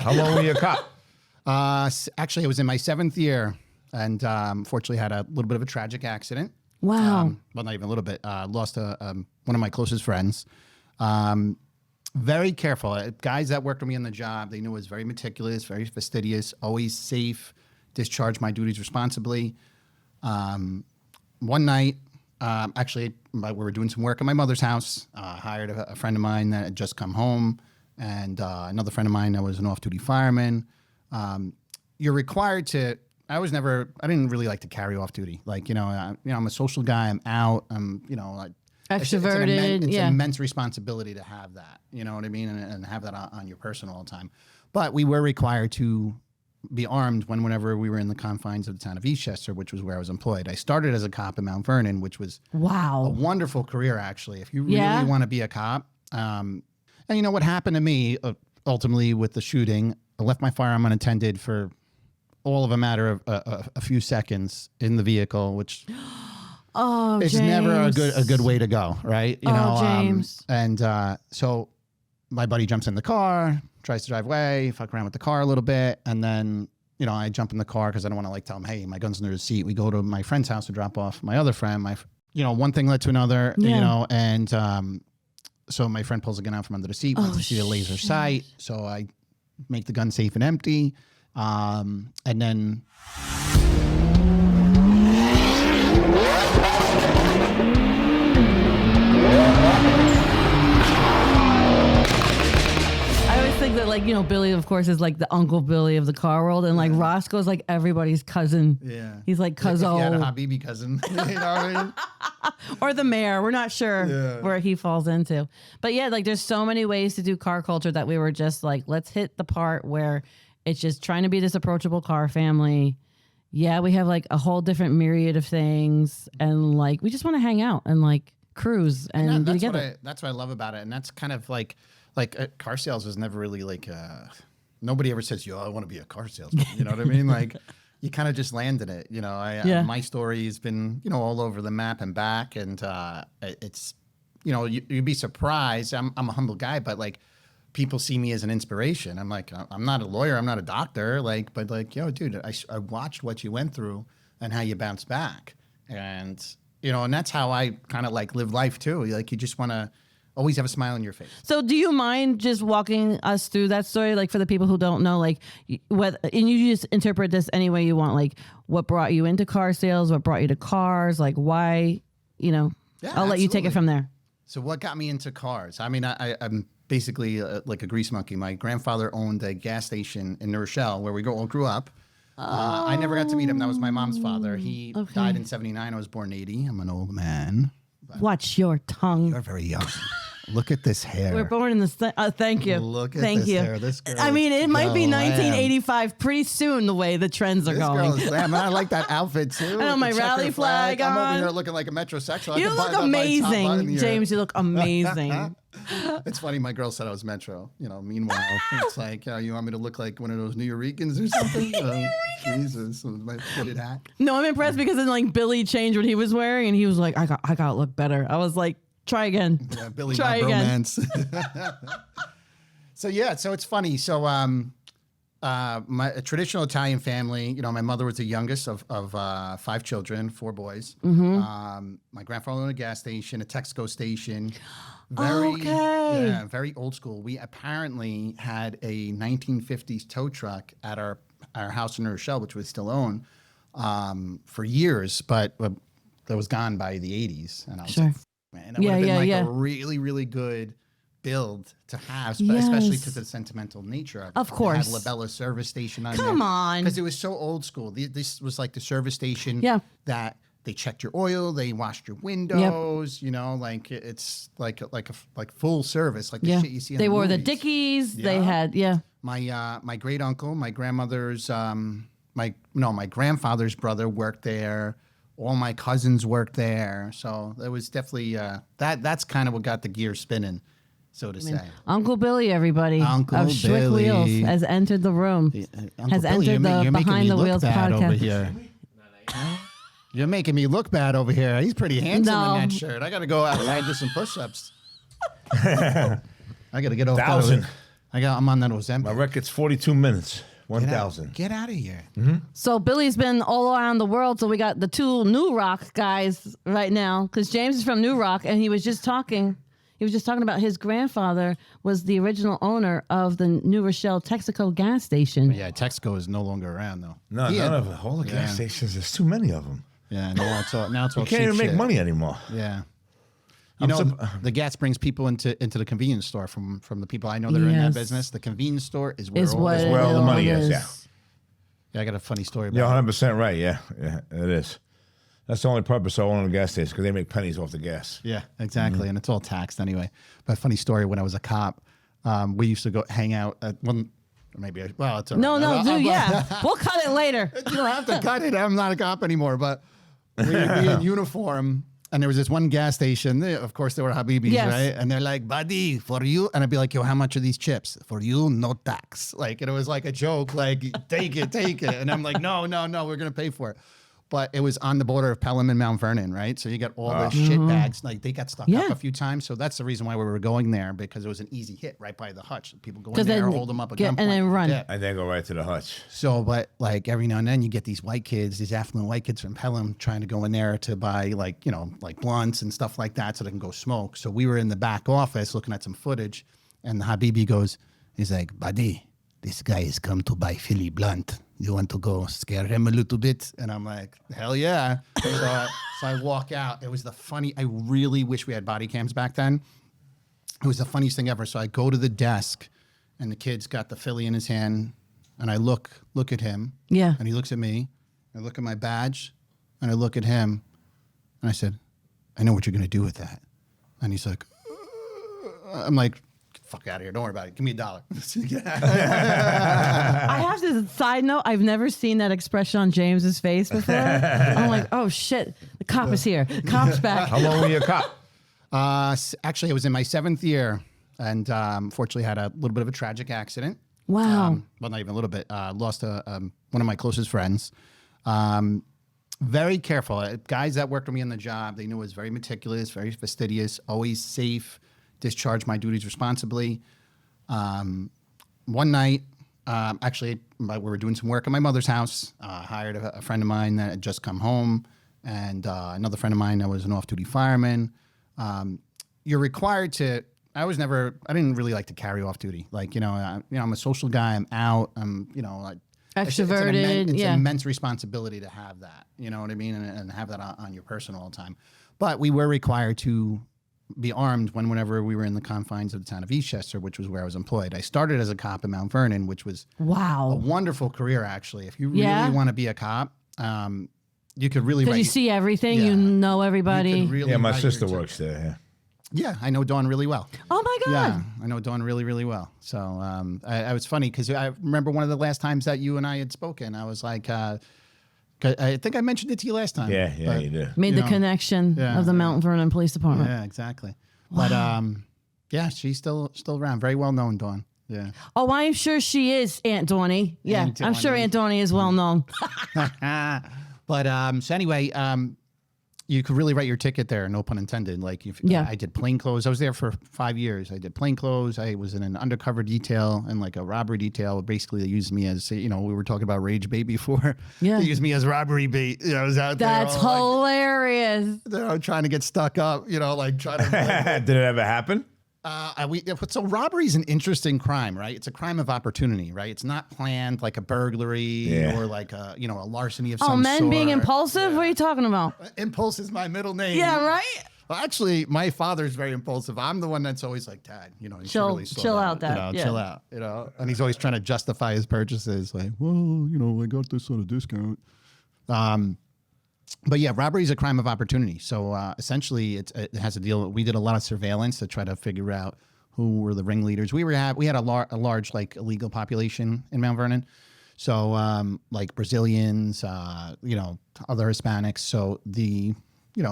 How long were you a cop? Actually, I was in my 7th year, and fortunately had a little bit of a tragic accident. Wow. Well, not even a little bit. Lost one of my closest friends. Very careful. Guys that worked with me on the job, they knew I was very meticulous, very fastidious, always safe, discharged my duties responsibly. One night, actually, we were doing some work at my mother's house. Hired a friend of mine that had just come home, and another friend of mine that was an off-duty fireman. You're required to. I didn't really like to carry off duty. Like, I'm a social guy. I'm out. Extroverted. It's an immense responsibility to have that. You know what I mean? And have that on your person all the time. But we were required to be armed whenever we were in the confines of the town of Eastchester, which was where I was employed. I started as a cop in Mount Vernon, which was a wonderful career, actually. If you really want to be a cop. And you know what happened to me, ultimately, with the shooting, I left my firearm unattended for all of a matter of a few seconds in the vehicle, which it's never a good way to go, right? James. So my buddy jumps in the car, tries to drive away, fuck around with the car a little bit, and then I jump in the car because I don't want to tell him, hey, my gun's under the seat. We go to my friend's house to drop off my other friend. One thing led to another, and so my friend pulls a gun out from under the seat, wants to see the laser sight. So I make the gun safe and empty. And then I always think that Billy, of course, is like the Uncle Billy of the car world, and Roscoe's like everybody's cousin. Yeah, he's like cousin. He had a Habibi cousin. You know what I mean? Or the mayor. We're not sure where he falls into. But yeah, there's so many ways to do car culture that we were just let's hit the part where it's just trying to be this approachable car family. Yeah, we have a whole different myriad of things, and we just want to hang out and cruise and be together. That's what I love about it, and that's kind of like car sales was never really nobody ever says, I want to be a car salesman. You know what I mean? You kind of just landed it. My story has been all over the map and back, and it's you'd be surprised. I'm a humble guy, but people see me as an inspiration. I'm I'm not a lawyer. I'm not a doctor. Dude, I watched what you went through and how you bounced back. And, and that's how I kind of live life too. You just want to always have a smile on your face. So do you mind just walking us through that story? For the people who don't know, and you just interpret this any way you want, what brought you into car sales, what brought you to cars, why, I'll let you take it from there. So what got me into cars? I mean, I'm basically like a grease monkey. My grandfather owned a gas station in New Rochelle where we all grew up. I never got to meet him. That was my mom's father. He died in 1979. I was born in 1980. I'm an old man. Watch your tongue. You're very young. Look at this hair. We're born in the... thank you. Look at this hair. This girl it might be 1985 pretty soon the way the trends are going. This girl is I like that outfit too. I know, my rally flag on. I'm over here looking like a metrosexual. You look amazing, James. You look amazing. It's funny. My girl said I was metro. Meanwhile, it's you want me to look like one of those New Yorkers or something? Jesus, my fitted hat. No, I'm impressed because then Billy changed what he was wearing, and he was like, I got to look better. I was like, try again. Yeah, Billy, try again. So it's funny. So a traditional Italian family. My mother was the youngest of 5 children, 4 boys. Mm-hmm. My grandfather owned a gas station, a Texaco station. Very old school. We apparently had a 1950s tow truck at our house in New Rochelle, which we still own, for years, but that was gone by the 80s. And I was like, man, that would have been a really, really good build to have, especially to the sentimental nature of it. Of course. It had Labella service station on Come there. on. Because it was so old school. This was the service station that they checked your oil, they washed your windows, it's like full service, the shit you see in the movies. They wore the Dickies. Yeah. They had, My great uncle, my grandmother's, my grandfather's brother worked there. All my cousins worked there. So it was definitely, that's kind of what got the gear spinning, so to say. Uncle Billy, everybody. Uncle of Billy. Schwick Wheels has entered the room. Has entered the Behind the Wheels podcast. Over here. You're making me look bad over here. He's pretty handsome in that shirt. I got to go out and do some push-ups. I got to get off. 1,000. I'm on that Ozempic. My record's 42 minutes. 1,000. Get out of here. Mm-hmm. So Billy's been all around the world. So we got the two New Rock guys right now because James is from New Rock, and he was just talking about his grandfather was the original owner of the New Rochelle Texaco gas station. Yeah, Texaco is no longer around though. No, none of them. All the gas stations. There's too many of them. Yeah, now it's all You can't even make money anymore. Yeah. The gas brings people into the convenience store from the people I know that are in that business. The convenience store is where all the money is. Yeah, I got a funny story about You're 100% right. Yeah, it is. That's the only purpose I own a gas station because they make pennies off the gas. Yeah, exactly. And it's all taxed anyway. But funny story, when I was a cop, we used to go hang out at one. Maybe it's all right. No, dude, we'll cut it later. You don't have to cut it. I'm not a cop anymore, but we'd be in uniform. And there was this one gas station. Of course, there were Habibis, right? And they're like, buddy, for you. And I'd be like, yo, how much are these chips? For you, no tax. Like, and it was like a joke, like, take it. And I'm like, no, we're going to pay for it. But it was on the border of Pelham and Mount Vernon, right? So you got all the shit bags. Like, they got stuck up a few times. So that's the reason why we were going there, because it was an easy hit right by the hutch. People go in there, hold them up at gunpoint. And then run. And then go right to the hutch. So, but like every now and then you get these white kids, these affluent white kids from Pelham trying to go in there to buy like blunts and stuff like that so they can go smoke. So we were in the back office looking at some footage, and the Habibi he's like, buddy, this guy has come to buy Philly blunt. You want to go scare him a little bit? And I'm like, hell yeah. So I walk out. It was I really wish we had body cams back then. It was the funniest thing ever. So I go to the desk, and the kid's got the Philly in his hand, and I look at him. Yeah. And he looks at me. I look at my badge, and I look at him, and I said, I know what you're going to do with that. And he's like, I'm like, fuck out of here. Don't worry about it. Give me $1. I have this side note. I've never seen that expression on James's face before. I'm like, oh shit, the cop is here. The cop's back. How long were you a cop? Actually, I was in my 7th year, and fortunately had a little bit of a tragic accident. Wow. Well, not even a little bit. Lost one of my closest friends. Very careful. Guys that worked with me on the job, they knew I was very meticulous, very fastidious, always safe, discharge my duties responsibly. One night, actually, we were doing some work at my mother's house. Hired a friend of mine that had just come home, and another friend of mine that was an off-duty fireman. You're required to. I didn't really like to carry off duty. Like, I'm a social guy. I'm out. I'm, extroverted. It's an immense responsibility to have that. You know what I mean? And have that on your person all the time. But we were required to be armed whenever we were in the confines of the town of Eastchester, which was where I was employed. I started as a cop in Mount Vernon, which was a wonderful career, actually. If you really want to be a cop, you could really because you see everything, you know everybody. Really my sister works there. Yeah, I know Dawn really well. Oh my God. Yeah, I know Dawn really, really well. So I was funny because I remember one of the last times that you and I had spoken. I was like, I think I mentioned it to you last time. Yeah, you did. Made the connection of the Mount Vernon Police Department. Yeah, exactly. Wow. But she's still around. Very well known, Dawn. Yeah. Oh, I'm sure she is, Aunt Dawny. Yeah, I'm sure Aunt Dawny is well known. But so anyway, you could really write your ticket there, no pun intended. Like, I did plainclothes. I was there for 5 years. I did plainclothes. I was in an undercover detail and like a robbery detail. Basically, they used me as, we were talking about rage bait before. Yeah. They used me as robbery bait. I was out there. That's hilarious. Trying to get stuck up, trying to. Did it ever happen? So robbery is an interesting crime, right? It's a crime of opportunity, right? It's not planned like a burglary or like a larceny of some sort. Oh, men being impulsive? Yeah. What are you talking about? Impulse is my middle name. Yeah, right? Well, actually, my father's very impulsive. I'm the one that's always like, Dad, you chill out, Dad. Chill out, and he's always trying to justify his purchases. Like, well, I got this sort of discount. But yeah, robbery is a crime of opportunity. So essentially, it has a deal. We did a lot of surveillance to try to figure out who were the ringleaders. We had a large like illegal population in Mount Vernon. So like Brazilians, other Hispanics. So the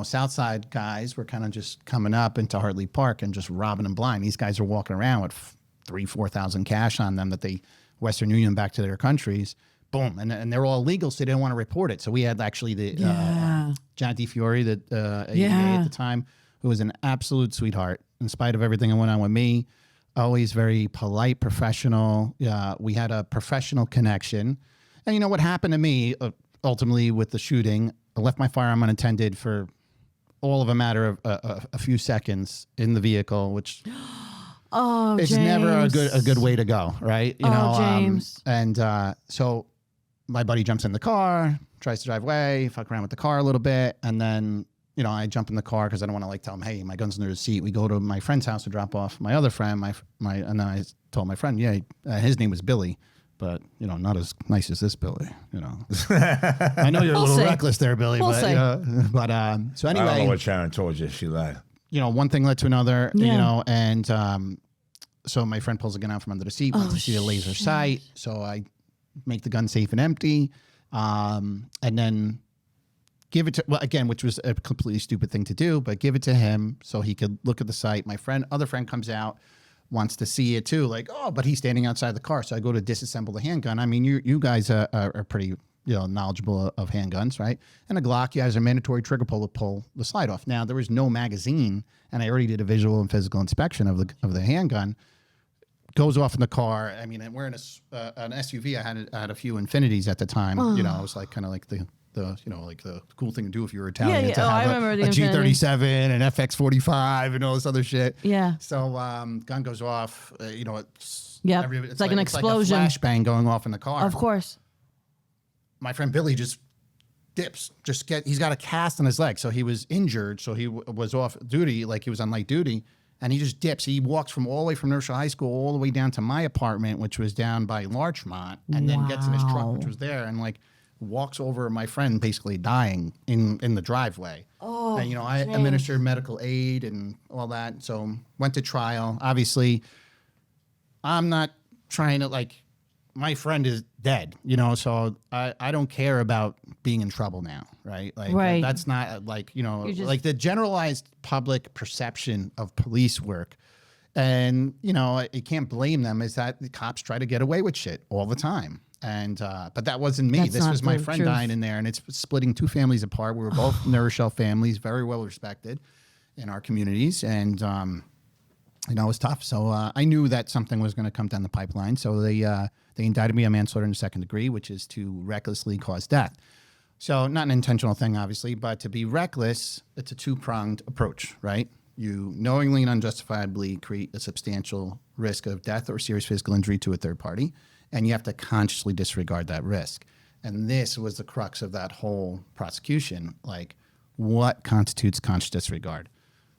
South Side guys were kind of just coming up into Hartley Park and just robbing them blind. These guys are walking around with 3,000-4,000 cash on them that they Western Union back to their countries. Boom, and they're all illegal, so they didn't want to report it. So we had actually the Janet DiFiore, the ADA at the time, who was an absolute sweetheart. In spite of everything that went on with me, always very polite, professional. We had a professional connection. And you know what happened to me ultimately with the shooting? I left my firearm unattended for all of a matter of a few seconds in the vehicle, which it's James. never a good way to go, right? You know, James. So my buddy jumps in the car, tries to drive away, fuck around with the car a little bit, and then you know I jump in the car because I don't want to like tell him, hey, my gun's under the seat. We go to my friend's house to drop off my other friend, and then I told my friend, his name was Billy. But, you know, not as nice as this Billy, you know. I know you're a little reckless there, Billy. So anyway. I don't know what Sharon told you. She lied. You know, one thing led to another, you know, and so my friend pulls a gun out from under the seat, wants to see the laser sight. So I make the gun safe and empty, and then give it to, well, again, which was a completely stupid thing to do, but give it to him so he could look at the sight. My other friend comes out, wants to see it too, like, oh, but he's standing outside the car. So I go to disassemble the handgun. I mean, you guys are pretty, knowledgeable of handguns, right? And a Glock, you guys are mandatory trigger pull to pull the slide off. Now there was no magazine, and I already did a visual and physical inspection of the handgun. Goes off in the car. I mean, we're in an SUV. I had a few Infinities at the time. You know, I was like kind of like the cool thing to do if you were Italian to have a G37 and FX45 and all this other shit. Yeah. So gun goes off. It's it's like an explosion, like a flashbang going off in the car. Of course. My friend Billy just dips. He's got a cast on his leg, so he was injured. So he was off duty, like he was on light duty, and he just dips. He walks from all the way from Nurse High School all the way down to my apartment, which was down by Larchmont, and then gets in his truck, which was there, and like walks over my friend basically dying in the driveway. Oh, and, I administered medical aid and all that. So went to trial. Obviously, I'm not trying to my friend is dead, so I don't care about being in trouble now. Right. Right. That's not like the generalized public perception of police work. And, you can't blame them is that the cops try to get away with shit all the time. And but that wasn't me. This was my friend dying in there, and it's splitting two families apart. We were both New Rochelle families, very well respected in our communities, and it was tough. So I knew that something was going to come down the pipeline. So they indicted me on manslaughter in the second degree, which is to recklessly cause death. So not an intentional thing, obviously, but to be reckless, it's a two-pronged approach, right? You knowingly and unjustifiably create a substantial risk of death or serious physical injury to a third party, and you have to consciously disregard that risk. And this was the crux of that whole prosecution. Like, what constitutes conscious disregard?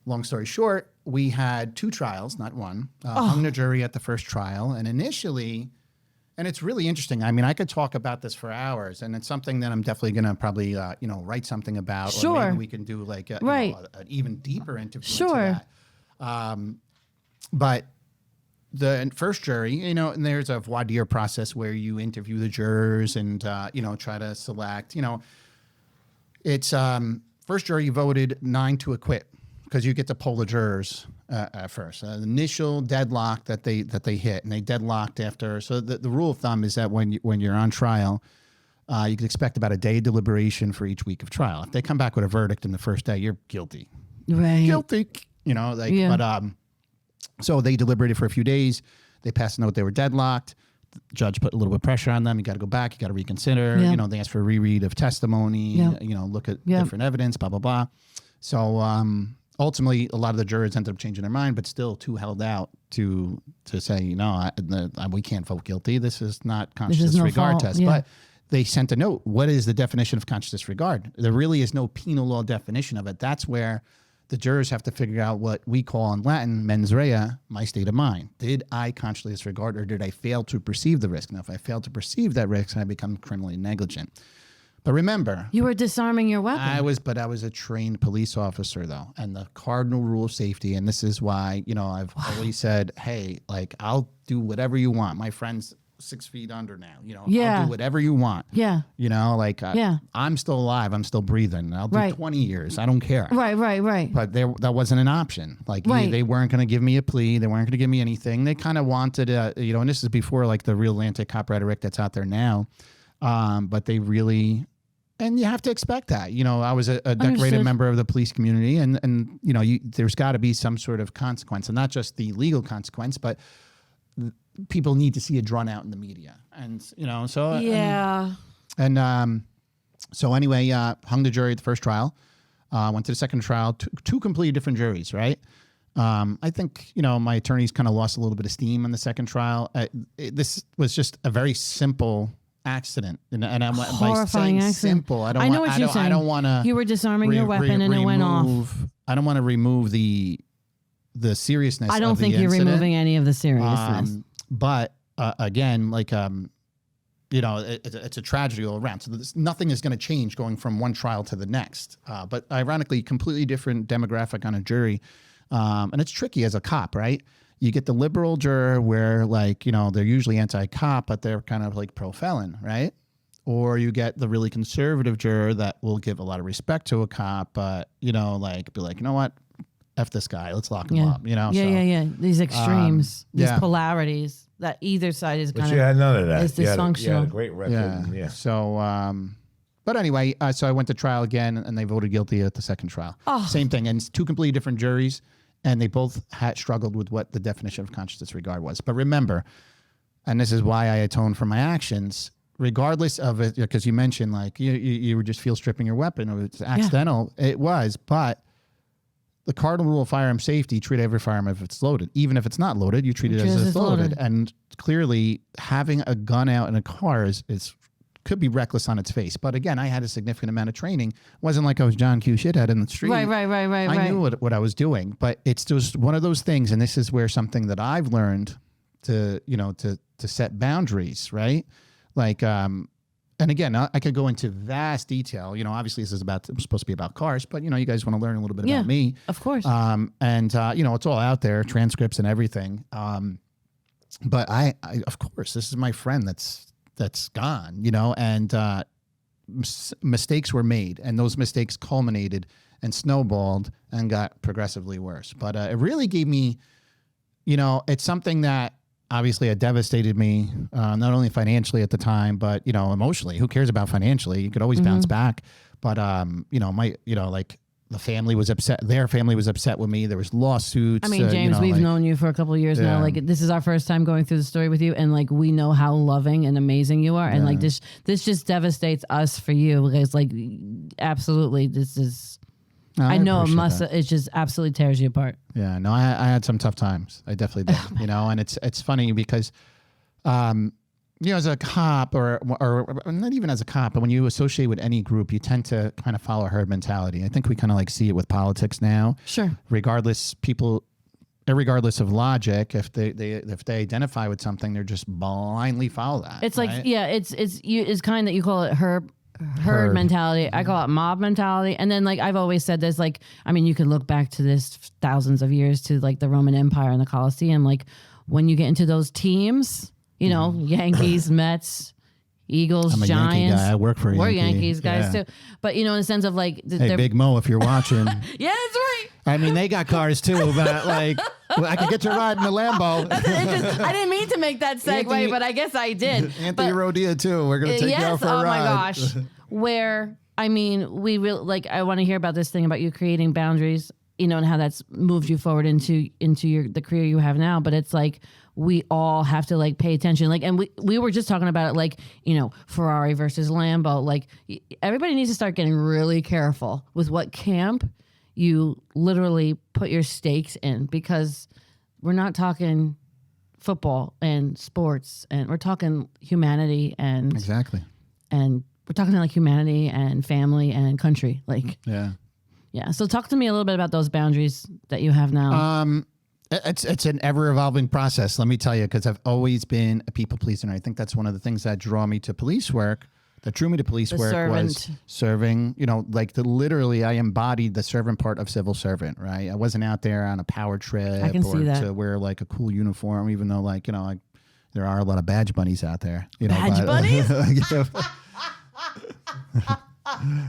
Long story short, we had two trials, not one. Hung the jury at the first trial. And initially, and it's really interesting. I mean, I could talk about this for hours, and it's something that I'm definitely going to probably, write something about. Sure. Or maybe we can do an even deeper interview into that. But the first jury, and there's a voir dire process where you interview the jurors and, try to select, it's first jury voted 9 to acquit because you get to poll the jurors at first. The initial deadlock that they hit, and they deadlocked after. So the rule of thumb is that when you're on trial, you can expect about a day of deliberation for each week of trial. If they come back with a verdict in the first day, you're guilty. Right. Guilty. But so they deliberated for a few days. They passed a note they were deadlocked. The judge put a little bit of pressure on them. You got to go back. You got to reconsider. Yeah. They asked for a reread of testimony. Yeah. Look at different evidence. Blah blah blah. So ultimately, a lot of the jurors ended up changing their mind, but still two held out to say, no, we can't vote guilty. This is not conscious disregard test. Yeah. But they sent a note. What is the definition of conscious disregard? There really is no penal law definition of it. That's where the jurors have to figure out what we call in Latin mens rea, my state of mind. Did I consciously disregard, or did I fail to perceive the risk? Now, if I fail to perceive that risk, I become criminally negligent. But remember, you were disarming your weapon. I was a trained police officer, though, and the cardinal rule of safety. And this is why, I've always said, hey, I'll do whatever you want. My friend's 6 feet under now, I'll do whatever you want. Yeah. I'm still alive. I'm still breathing. I'll do 20 years. I don't care. Right. But that wasn't an option. They weren't going to give me a plea. They weren't going to give me anything. They kind of wanted, and this is before the real anti-cop rhetoric that's out there now. But they really And you have to expect that. You know, I was a decorated Understood. member of the police community, and you know, there's got to be some sort of consequence, and not just the legal consequence, but people need to see it drawn out in the media. And you know, so Yeah. and so anyway, hung the jury at the first trial. Went to the second trial, two completely different juries, right? I think, you know, my attorneys kind of lost a little bit of steam on the second trial. This was just a very simple accident, and I'm by Horrifying saying accident. simple. I know what you're saying. I don't want to. You were disarming your weapon and it went off. I don't want to remove the seriousness. I don't think you're removing any of the seriousness. But again, like you know, it's a tragedy all around. So nothing is going to change going from one trial to the next. But ironically, completely different demographic on a jury. And it's tricky as a cop, right? You get the liberal juror where, like, you know, they're usually anti-cop, but they're kind of like pro-felon, right? Or you get the really conservative juror that will give a lot of respect to a cop, but, you know, like, be like, you know what? F this guy. Let's lock him up, you know? Yeah. These extremes, these yeah. polarities that either side is But kind you of had none of that. is You had dysfunctional. a great record. Yeah. So, but anyway, so I went to trial again, and they voted guilty at the second trial. Oh. Same thing, and it's two completely different juries, and they both had struggled with what the definition of conscious disregard was. But remember, and this is why I atone for my actions, regardless of it, because you mentioned like you were just field stripping your weapon, or it's accidental. Yeah. It was, but the cardinal rule of firearm safety: treat every firearm if it's loaded. Even if it's not loaded, you treat it as it's loaded. And clearly, having a gun out in a car is could be reckless on its face. But again, I had a significant amount of training. It wasn't like I was John Q. Shithead in the street. Right. I knew what I was doing. But it's just one of those things, and this is where something that I've learned to set boundaries, right? Like, and again, I could go into vast detail. You know, obviously this is supposed to be about cars, but you know, you guys want to learn a little bit about me. Of course. And you know, it's all out there, transcripts and everything. But I of course, this is my friend that's gone, you know, and mistakes were made, and those mistakes culminated and snowballed and got progressively worse. But it really gave me, you know, it's something that obviously it devastated me, not only financially at the time, but, you know, emotionally. Who cares about financially? You could always bounce back. But, you know, like the family was upset. Their family was upset with me. There was lawsuits. I mean, James, you know, we've like, known you for a couple of years now. Like, this is our first time going through the story with you, and like we know how loving and amazing you are, and like this just devastates us for you. Because like, absolutely, this is. I know it just absolutely tears you apart. Yeah, no, I had some tough times. I definitely did. You know, and it's funny because, you know, as a cop or not even as a cop, but when you associate with any group, you tend to kind of follow herd mentality. I think we kind of like see it with politics now. Sure. Regardless of logic, if they identify with something, they're just blindly follow that. It's right? like, yeah, it's kind that you call it herd mentality. I call it mob mentality. And then like I've always said this, like, I mean, you can look back to this thousands of years to like the Roman Empire and the Colosseum. Like when you get into those teams, you know, Yankees, Mets, Eagles, I'm a Giants. Yankee guy. I work for a We're Yankee. Yankees guys too. But you know, in the sense of like, hey, Big Mo, if you're watching. Yeah, that's right. I mean, they got cars too, but like, I could get you a ride in the Lambo. I didn't mean to make that segue, but I guess I did. Anthony Rodia too. We're gonna take you out for a ride. Oh my gosh. Where I mean, we really like. I want to hear about this thing about you creating boundaries, you know, and how that's moved you forward into the career you have now. But it's like we all have to like pay attention. Like, and we were just talking about it, like, you know, Ferrari versus Lambo. Like, everybody needs to start getting really careful with what camp you literally put your stakes in, because we're not talking football and sports, and we're talking humanity and exactly, and we're talking like humanity and family and country. Like, yeah. So talk to me a little bit about those boundaries that you have now. It's an ever evolving process. Let me tell you, because I've always been a people pleaser, and I think that's one of the things that drew me to police work. That drew me to police work was serving. You know, like literally, I embodied the servant part of civil servant. Right, I wasn't out there on a power trip to wear like a cool uniform, even though like, you know, like there are a lot of badge bunnies out there. You know, badge bunnies.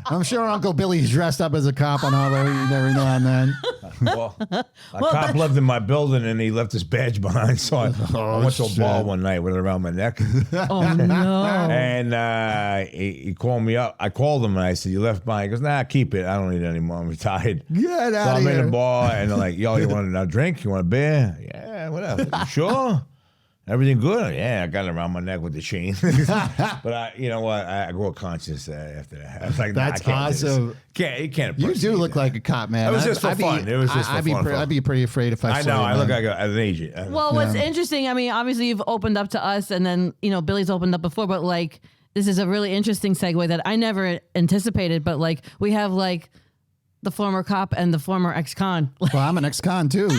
I'm sure Uncle Billy's dressed up as a cop on Halloween every now and then. Well, a cop lived in my building and he left his badge behind. So I went to a bar one night with it around my neck. Oh, no. And he called me up. I called him and I said, "You left mine." He goes, "Nah, keep it. I don't need it anymore. I'm retired." Get So out I'm of in here. the bar and they're like, "Yo, you want a drink? You want a beer?" "Yeah, whatever." "You sure? Everything good?" "Yeah, I got it around my neck with the chain." But you know what? I grew conscious after that. I was like, That's nah, I can't do this. awesome. You can't. You do look like a cop, man. It was just for fun. It was just for fun. I'd be pretty afraid if I I saw know. you, I look man. like an agent. Well, what's interesting, I mean, obviously you've opened up to us and then, Billy's opened up before, but like, this is a really interesting segue that I never anticipated, but like, we have like the former cop and the former ex-con. Well, I'm an ex-con too.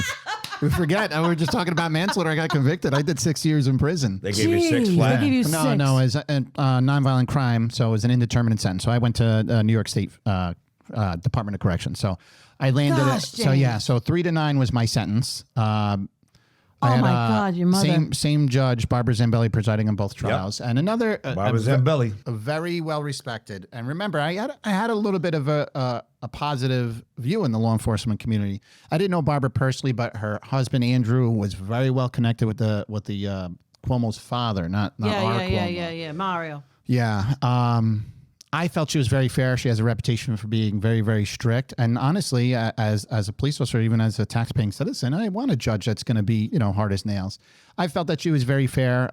We forget. We were just talking about manslaughter. I got convicted. I did 6 years in prison. They gave you 6 Jeez, flat. they give you No, 6. no, it's nonviolent crime, so it was an indeterminate sentence. So I went to New York State Department of Corrections. So I landed Gosh, it. So yeah, James. so 3 to 9 was my sentence. Oh my God, your mother. Same judge, Barbara Zambelli, presiding on both trials, and another Barbara Zambelli. a very well respected. And remember, I had a little bit of a positive view in the law enforcement community. I didn't know Barbara personally, but her husband Andrew was very well connected with the Cuomo's father, not our Cuomo. Yeah, Mario. Yeah. I felt she was very fair. She has a reputation for being very, very strict. And honestly, as a police officer, even as a taxpaying citizen, I want a judge that's going to be, hard as nails. I felt that she was very fair.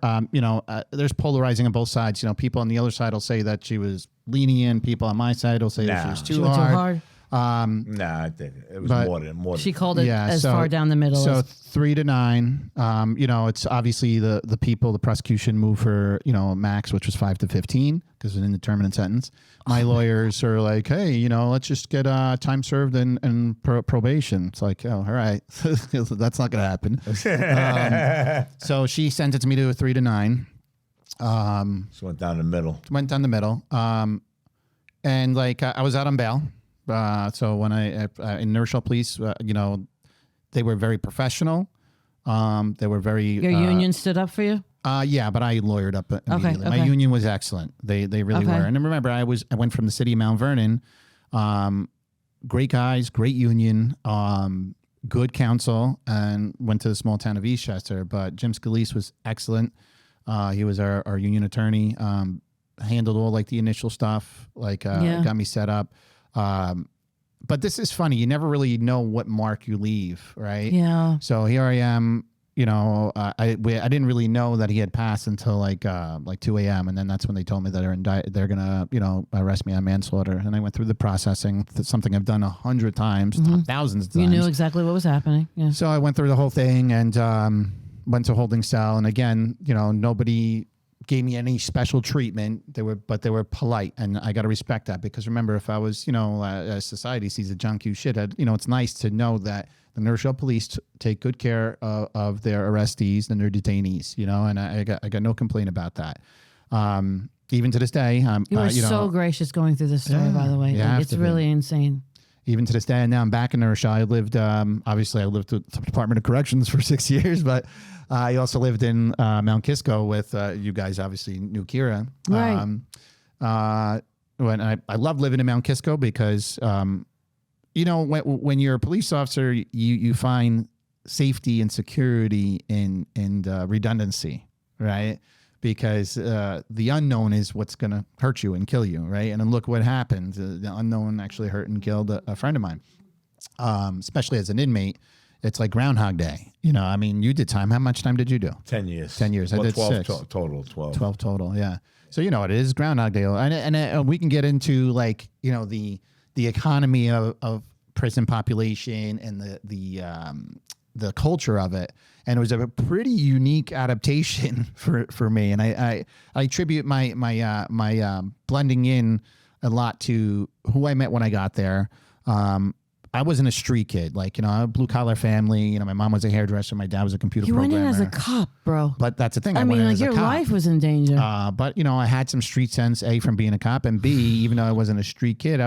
There's polarizing on both sides. People on the other side will say that she was lenient. People on my side will say that she was She too went too hard. hard. Nah, I think it was But more than. She called it as so- far down the middle So as 3 to 9. It's obviously the people, the prosecution moved for max, which was 5 to 15 because it's an indeterminate sentence. My lawyers are like, hey, let's just get time served and probation. It's like, oh, all right, that's not going to happen. So she sentenced me to a 3 to 9. Just went down the middle. Went down the middle. And like I was out on bail. So when in Norfolk Police, they were very professional. They were very. your union stood up for you? Yeah, but I lawyered up immediately. Okay. My union was excellent. They really Okay. were. And remember, I went from the city of Mount Vernon. Great guys, great union, good counsel, and went to the small town of Eastchester. But Jim Scalise was excellent. He was our union attorney. Handled all like the initial stuff, got me set up. But this is funny. You never really know what mark you leave, right? Yeah. So here I am. I didn't really know that he had passed until like 2 a.m. and then that's when they told me that they're gonna arrest me on manslaughter. And I went through the processing. That's something I've done 100 times, thousands of times. You knew exactly what was happening. Yeah. So I went through the whole thing and went to holding cell. And again, nobody gave me any special treatment. They were polite, and I got to respect that because remember, if I was, as society sees a junk you shit, it's nice to know that the Norfolk Police take good care of their arrestees and their detainees, and I got no complaint about that. Even to this day, You were so gracious going through this story, by the way. you have It's to be. really insane. Even to this day, and now I'm back in Norfolk. I lived, obviously, I lived at the Department of Corrections for 6 years, but I also lived in Mount Kisco with you guys. Obviously, knew Kira. Right. When I love living in Mount Kisco because, when you're a police officer, you find safety and security and redundancy, right? Because the unknown is what's going to hurt you and kill you, right? And then look what happened. The unknown actually hurt and killed a friend of mine, especially as an inmate. It's like Groundhog Day. You did time. How much time did you do? 10 years. 10 years. Well, I did 12 6. total. 12. 12 total, yeah. So it is Groundhog Day. And we can get into the economy of prison population and the culture of it. And it was a pretty unique adaptation for me. And I attribute my blending in a lot to who I met when I got there. I wasn't a street kid, a blue collar family. My mom was a hairdresser. My dad was a computer You programmer. went in as a cop, bro. But that's the thing. I went mean, in like as a your cop. life was in danger. But I had some street sense, A, from being a cop, and B, even though I wasn't a street kid,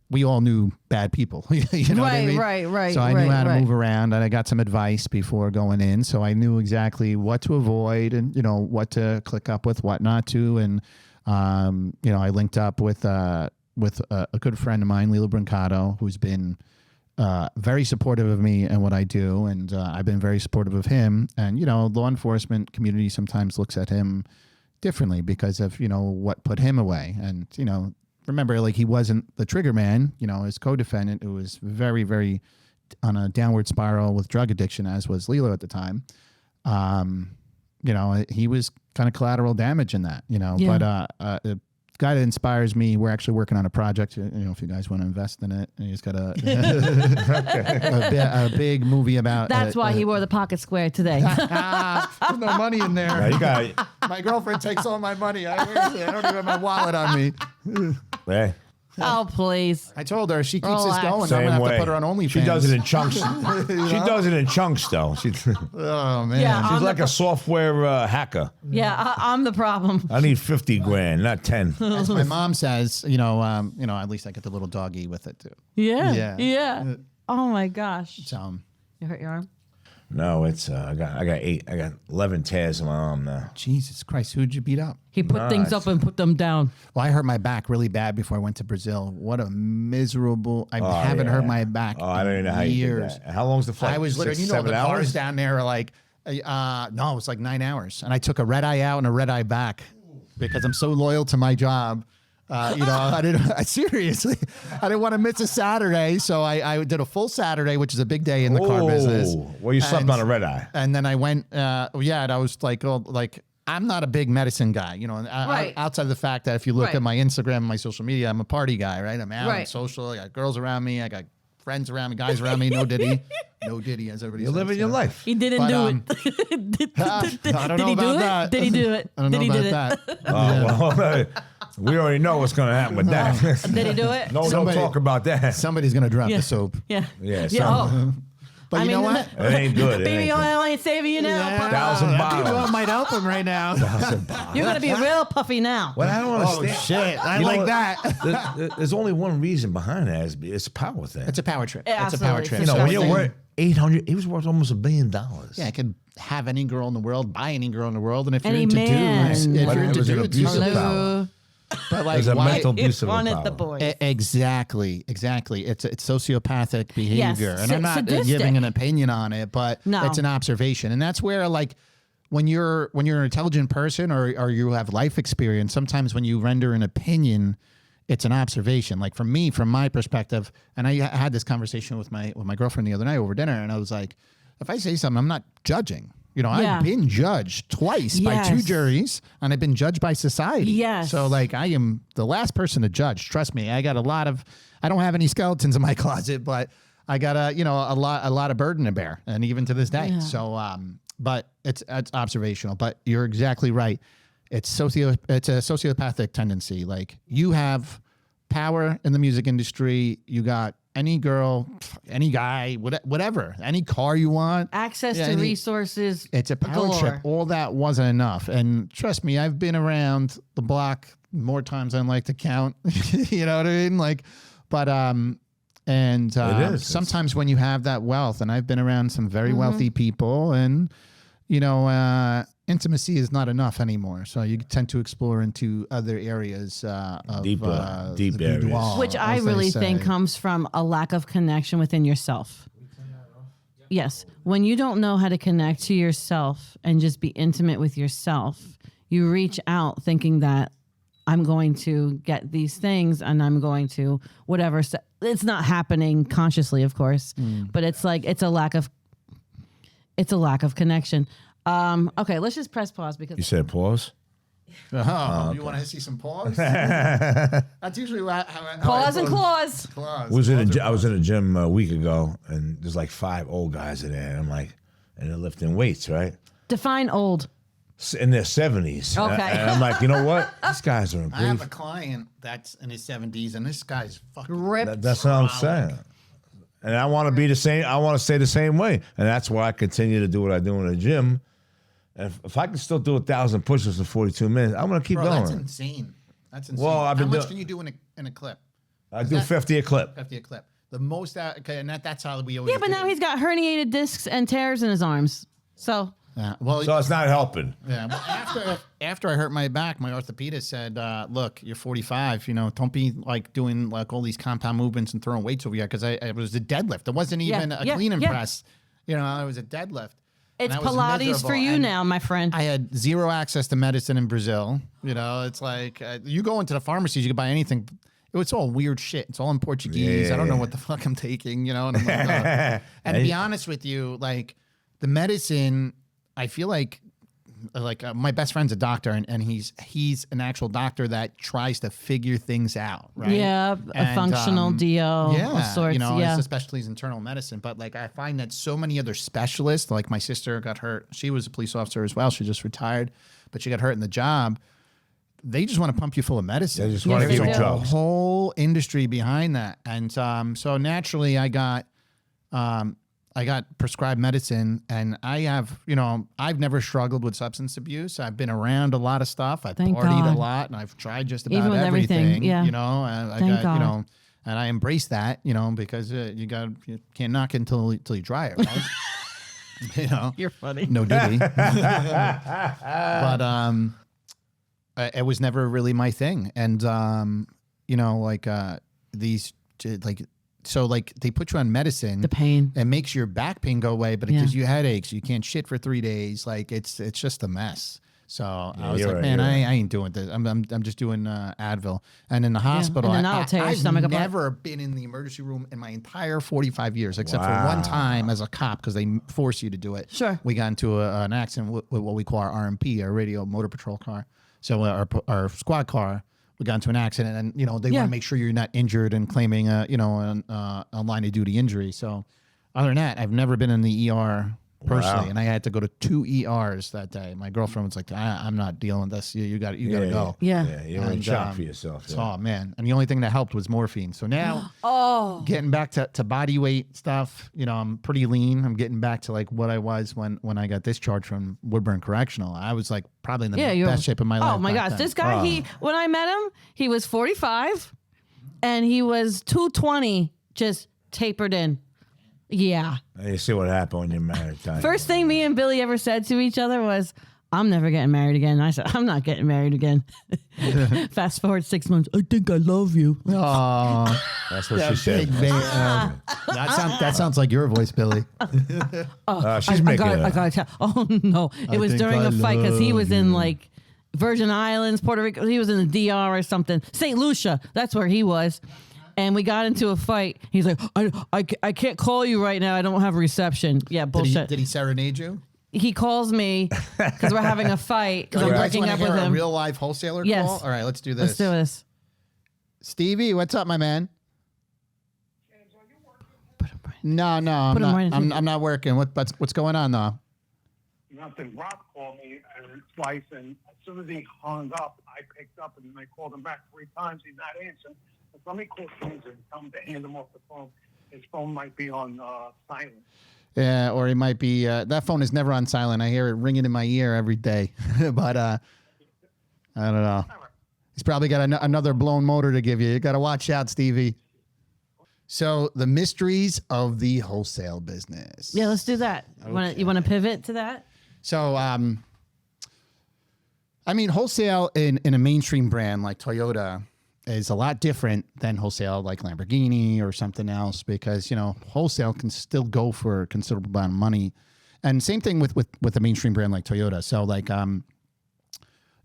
we all knew bad people. You know what I mean? Right. So I knew how to move around, and I got some advice before going in. So I knew exactly what to avoid and, what to click up with, what not to. And, I linked up with a good friend of mine, Lilo Brancato, who's been very supportive of me and what I do, and I've been very supportive of him. And law enforcement community sometimes looks at him differently because of what put him away. And remember, like, he wasn't the trigger man. His co-defendant, who was very, very on a downward spiral with drug addiction, as was Lilo at the time. He was kind of collateral damage in that. But the guy that inspires me, we're actually working on a project. If you guys want to invest in it, and he's got a big movie about. That's why he wore the pocket square today. There's no money in there. Yeah, you got it. My girlfriend takes all my money. I don't even have my wallet on me. Hey. Oh, please. I told her she keeps this Relax. going. I'm Same gonna have way. to put her on OnlyFans. She does it in chunks. She does it in chunks, though. Oh man. Yeah, She's like a software hacker. Yeah, I'm the problem. I need 50 grand, not 10. As my mom says, at least I get the little doggy with it too. Yeah. Oh my gosh. So You hurt your arm? No, it's I got 11 tears in my arm now. Jesus Christ, who'd you beat up? He put things up and put them down. Well, I hurt my back really bad before I went to Brazil. What a miserable! I haven't hurt my back. Oh, I don't even know how you did that. How long's the flight? I was literally, 7 the hours? cars down there are like, no, it was like 9 hours, and I took a red eye out and a red eye back because I'm so loyal to my job. Seriously, I didn't want to miss a Saturday, so I did a full Saturday, which is a big day in the car business. Well, you slept on a red eye. And then I went, and I was like, I'm not a big medicine guy, Right. outside of the fact that if you look Right. at my Instagram and my social media, I'm a party guy, right? I'm out Right. and social. I got girls around me. I got friends around me, guys around me. No diddy. No diddy, as everybody You're says. living your life. He didn't But, do it. I don't Did know he do about it? that. Did he do it? I don't Did know he do about it? that. Well, we already know what's going to happen with that. Did he do it? No, Somebody- don't talk about that. Somebody's going to drop Yeah. the soap. Yeah. Yeah, Oh. But I you know mean, what? It ain't good. It Baby ain't good. oil ain't saving you now. Yeah. Papa. 1,000 People bottles. might help him right now. You're going to be real puffy now. Well, I don't Oh, understand. shit. I You know like what? that. There's only one reason behind that. It's a power thing. It's a power trip. Yeah, It's a power absolutely. trip. You know, when Something- you're worth 800, he was worth almost $1 billion. Yeah, I could have any girl in the world, buy any girl in the world, and if Any you're into man. dudes, if But you're it into was an dudes, abusive you- power. Hello. but like There's a why? mental abuse of Wanted power. the boys. Exactly. It's sociopathic behavior, and I'm not sadistic. giving an opinion on it, but No. it's an observation, and that's where like when you're an intelligent person or you have life experience, sometimes when you render an opinion, it's an observation. Like for me, from my perspective, and I had this conversation with my girlfriend the other night over dinner, and I was like, if I say something, I'm not judging. Yeah. I've been judged twice by two Yes. juries, and I've been judged by society. Yes. So like I am the last person to judge. Trust me. I got I don't have any skeletons in my closet, but I got a lot of burden to bear, and even to this day. Yeah. So but it's observational. But you're exactly right. It's a sociopathic tendency. Like you have power in the music industry. You got any girl, any guy, whatever, any car you want. Access Yeah, to any- resources. It's a power galore. trip. All that wasn't enough. And trust me, I've been around the block more times than I like to count. You know what I mean? Like, but It is. sometimes when you have that wealth, and I've been around some very Mm-hmm. wealthy people, and intimacy is not enough anymore. So you tend to explore into other areas of Deep the areas. boudoir, Which I as they really think say. comes from a lack of connection within yourself. Yes. When you don't know how to connect to yourself and just be intimate with yourself, you reach out thinking that I'm going to get these things and I'm going to whatever. It's not happening consciously, of course, but it's like it's a lack of connection. Okay, let's just press pause because You said pause? Oh, you want to see some pause? That's usually how pause and clause. claws. I was in a gym a week ago, and there's like 5 old guys in there. And I'm like, and they're lifting weights, right? Define old. In their 70s. Okay. And I'm like, you know what? These guys are in I have great. a client that's in his 70s, and this guy's fucking Ripped. That's what I'm saying. And I want to be the same. I want to stay the same way. And that's why I continue to do what I do in the gym. And if I can still do 1,000 push-ups in 42 minutes, I'm going to keep Bro, going. that's insane. That's insane. Well, I've been How much doing- can you do in a clip? I do 50 a clip. 50 a clip. The most, okay, and that's how we always Yeah, but do now it. he's got herniated discs and tears in his arms. So Well, So it's not helping. yeah. But after I hurt my back, my orthopedist said, "Look, you're 45. Don't be like doing like all these compound movements and throwing weights over here because it was a deadlift. It wasn't even a clean and press. It was a deadlift. It's Pilates for you now, my friend. I had zero access to medicine in Brazil. It's like you go into the pharmacies, you can buy anything. It's all weird shit. It's all in Portuguese. I don't know what the fuck I'm taking. And I'm like, and to be honest with you, like the medicine, I feel like my best friend's a doctor, and he's an actual doctor that tries to figure things out, right? Yeah, a functional DO of sorts. His specialty is internal medicine. But like I find that so many other specialists, like my sister got hurt. She was a police officer as well. She just retired, but she got hurt in the job. They just want to pump you full of medicine. They just want to give you drugs. A whole industry behind that, and so naturally I got prescribed medicine, and I have, I've never struggled with substance abuse. I've been around a lot of stuff. I've partied a lot, and I've tried just about Even with everything. Yeah. I got, God. And I embrace that, because you can't knock it until you try it, right? You're funny. No diddy. But it was never really my thing, and So they put you on medicine. The pain. It makes your back pain go away, but it gives you headaches. You can't shit for 3 days. Like it's just a mess. So I was like, man, I ain't doing this. I'm just doing Advil. And in the hospital, and then that'll tear your stomach apart. I've never been in the emergency room in my entire 45 years, except for one time as a cop because they force you to do it. Sure. We got into an accident with what we call our RMP, our radio motor patrol car. So our squad car. We got into an accident, and they want to make sure you're not injured and claiming a line of duty injury. So, other than that, I've never been in the ER personally, and I had to go to 2 ERs that day. My girlfriend was like, "I'm not dealing with this. You got to go." Yeah, you're in shock for yourself. So, oh man, and the only thing that helped was morphine. So now, getting back to body weight stuff, I'm pretty lean. I'm getting back to like what I was when I got discharged from Woodburn Correctional. I was like probably in the best shape of my life. Oh my gosh, this guy, when I met him, he was 45, and he was 220, just tapered in. Yeah. You see what happened when you're married. First thing me and Billy ever said to each other was, "I'm never getting married again." And I said, "I'm not getting married again." Fast forward 6 months. "I think I love you." Oh, that's what she said. That sounds like your voice, Billy. She's making it up. I gotta tell. Oh no, it was during a fight because he was in like Virgin Islands, Puerto Rico. He was in the DR or something. St. Lucia. That's where he was. And we got into a fight. He's like, I can't call you right now. I don't have reception. Yeah, bullshit. Did he serenade you? He calls me because we're having a fight because I'm breaking up with him. A real life wholesaler call? All right, let's do this. Let's do this. Stevie, what's up, my man? No, I'm not working. What's going on, though? Nothing. Rob called me twice, and as soon as he hung up, I picked up, and I called him back 3 times. He's not answering. Let me call James and tell him to hand him off the phone. His phone might be on silent. Yeah, or he might be. That phone is never on silent. I hear it ringing in my ear every day. But I don't know. He's probably got another blown motor to give you. You got to watch out, Stevie. So the mysteries of the wholesale business. Yeah, let's do that. Okay. You want to pivot to that? So, wholesale in a mainstream brand like Toyota is a lot different than wholesale like Lamborghini or something else because, wholesale can still go for a considerable amount of money. And same thing with a mainstream brand like Toyota. So like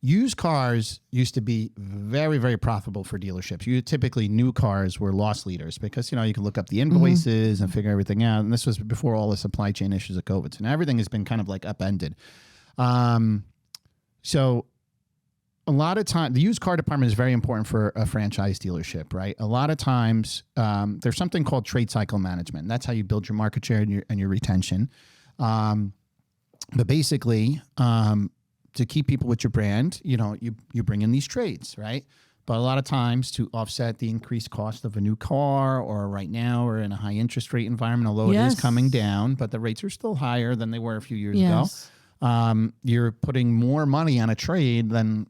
used cars used to be very, very profitable for dealerships. Typically new cars were loss leaders because, you can look up the invoices and figure everything out. And this was before all the supply chain issues of COVID. So now everything has been kind of like upended. So a lot of time, the used car department is very important for a franchise dealership, right? A lot of times, there's something called trade cycle management. That's how you build your market share and your retention. But basically, to keep people with your brand, you bring in these trades, right? But a lot of times to offset the increased cost of a new car, or right now we're in a high interest rate environment, although it is coming down, but the rates are still higher than they were a few years ago. You're putting more money on a trade than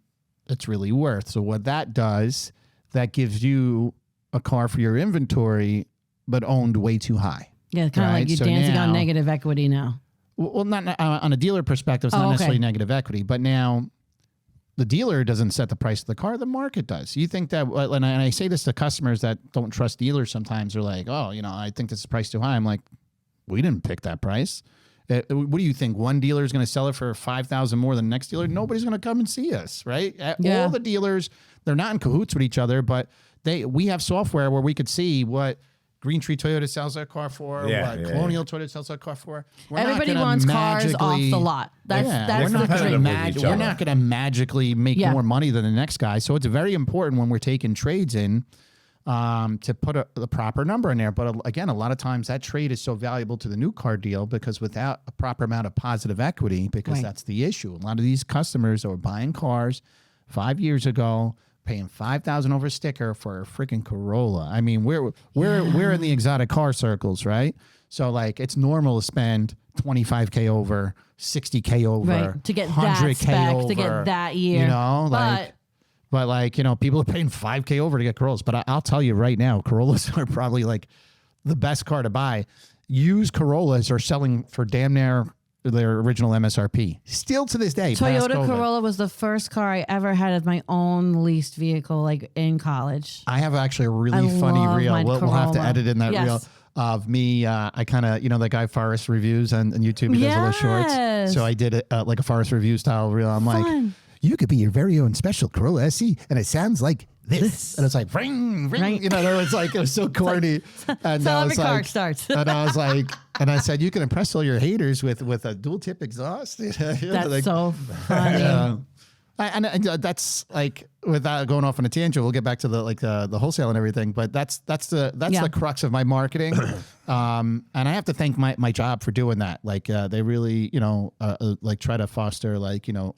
it's really worth. So what that does, that gives you a car for your inventory, but owned way too high. Yeah, kind of like you're dancing on negative equity now. Well, not on a dealer perspective, it's not necessarily negative equity, but now the dealer doesn't set the price of the car, the market does. You think that, and I say this to customers that don't trust dealers sometimes, they're like, oh, I think this is priced too high. I'm like, we didn't pick that price. What do you think? One dealer is going to sell it for $5,000 more than the next dealer? Nobody's going to come and see us, right? Yeah. All the dealers, they're not in cahoots with each other, but we have software where we could see what Green Tree Toyota sells that car for, Colonial Toyota sells that car for. Everybody wants cars off the lot. That's the dream. We're not going to magically make more money than the next guy. So it's very important when we're taking trades in to put the proper number in there. But again, a lot of times that trade is so valuable to the new car deal because without a proper amount of positive equity, because that's the issue. A lot of these customers that were buying cars 5 years ago, paying $5,000 over a sticker for a freaking Corolla. I mean, we're in the exotic car circles, right? So like it's normal to spend $25K over, $60K over, to get that spec, over, to get that year. But people are paying $5K over to get Corollas. But I'll tell you right now, Corollas are probably like the best car to buy. Used Corollas are selling for damn near their original MSRP. Still to this day. Toyota Corolla was the first car I ever had as my own leased vehicle, like in college. I have actually a really funny reel. We'll have to edit in that reel of me. I kind of, that guy Forrest Reviews on YouTube. He does all those shorts. So I did it like a Forrest Review style reel. I'm like, you could be your very own special Corolla SE, and it sounds like this. And it's like, ring, ring. Right. It was so corny. And so every car starts. And I was like, and I said, you can impress all your haters with a dual tip exhaust. That's so funny. And that's like, without going off on a tangent, we'll get back to the wholesale and everything. But that's the crux of my marketing. And I have to thank my job for doing that. They really, try to foster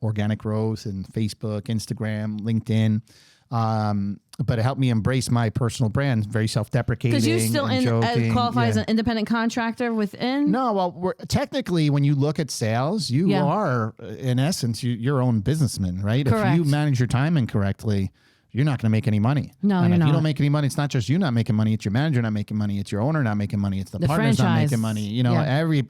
organic growth in Facebook, Instagram, LinkedIn. But it helped me embrace my personal brand, very self-deprecating. Because you still qualify as an independent contractor within? No, well, technically, when you look at sales, you are, in essence, your own businessman, right? Correct. If you manage your time incorrectly, you're not going to make any money. No, and if you don't make any money, it's not just you not making money, it's your manager not making money, it's your owner not making money, it's the partners not making money.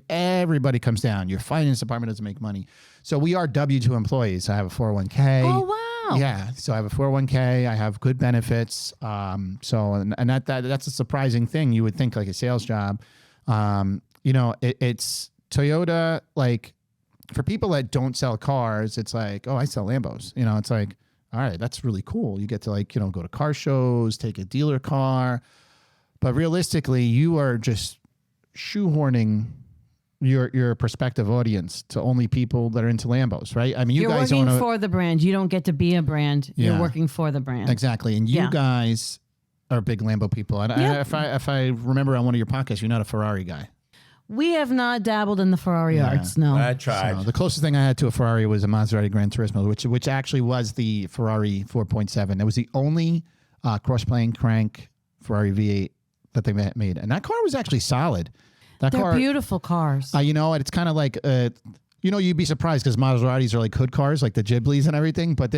Everybody comes down. Your finance department doesn't make money. So we are W-2 employees. I have a 401k. Oh, wow. Yeah, so I have a 401k. I have good benefits. That's a surprising thing. You would think like a sales job. It's Toyota. Like for people that don't sell cars, it's like, oh, I sell Lambos. It's like, all right, that's really cool. You get to go to car shows, take a dealer car, but realistically, you are just shoehorning your prospective audience to only people that are into Lambos, right? I mean, you're guys working for the brand. You don't get to be a brand. Yeah. You're working for the brand. Exactly. And you guys are big Lambo people. And if I remember on one of your podcasts, you're not a Ferrari guy. We have not dabbled in the Ferrari arts, no. I tried. So the closest thing I had to a Ferrari was a Maserati Gran Turismo, which actually was the Ferrari 4.7. It was the only cross-plane crank Ferrari V8 that they made. And that car was actually solid. They're beautiful cars. It's kind of like, you'd be surprised because Maseratis are like hood cars, like the Ghiblis and everything. But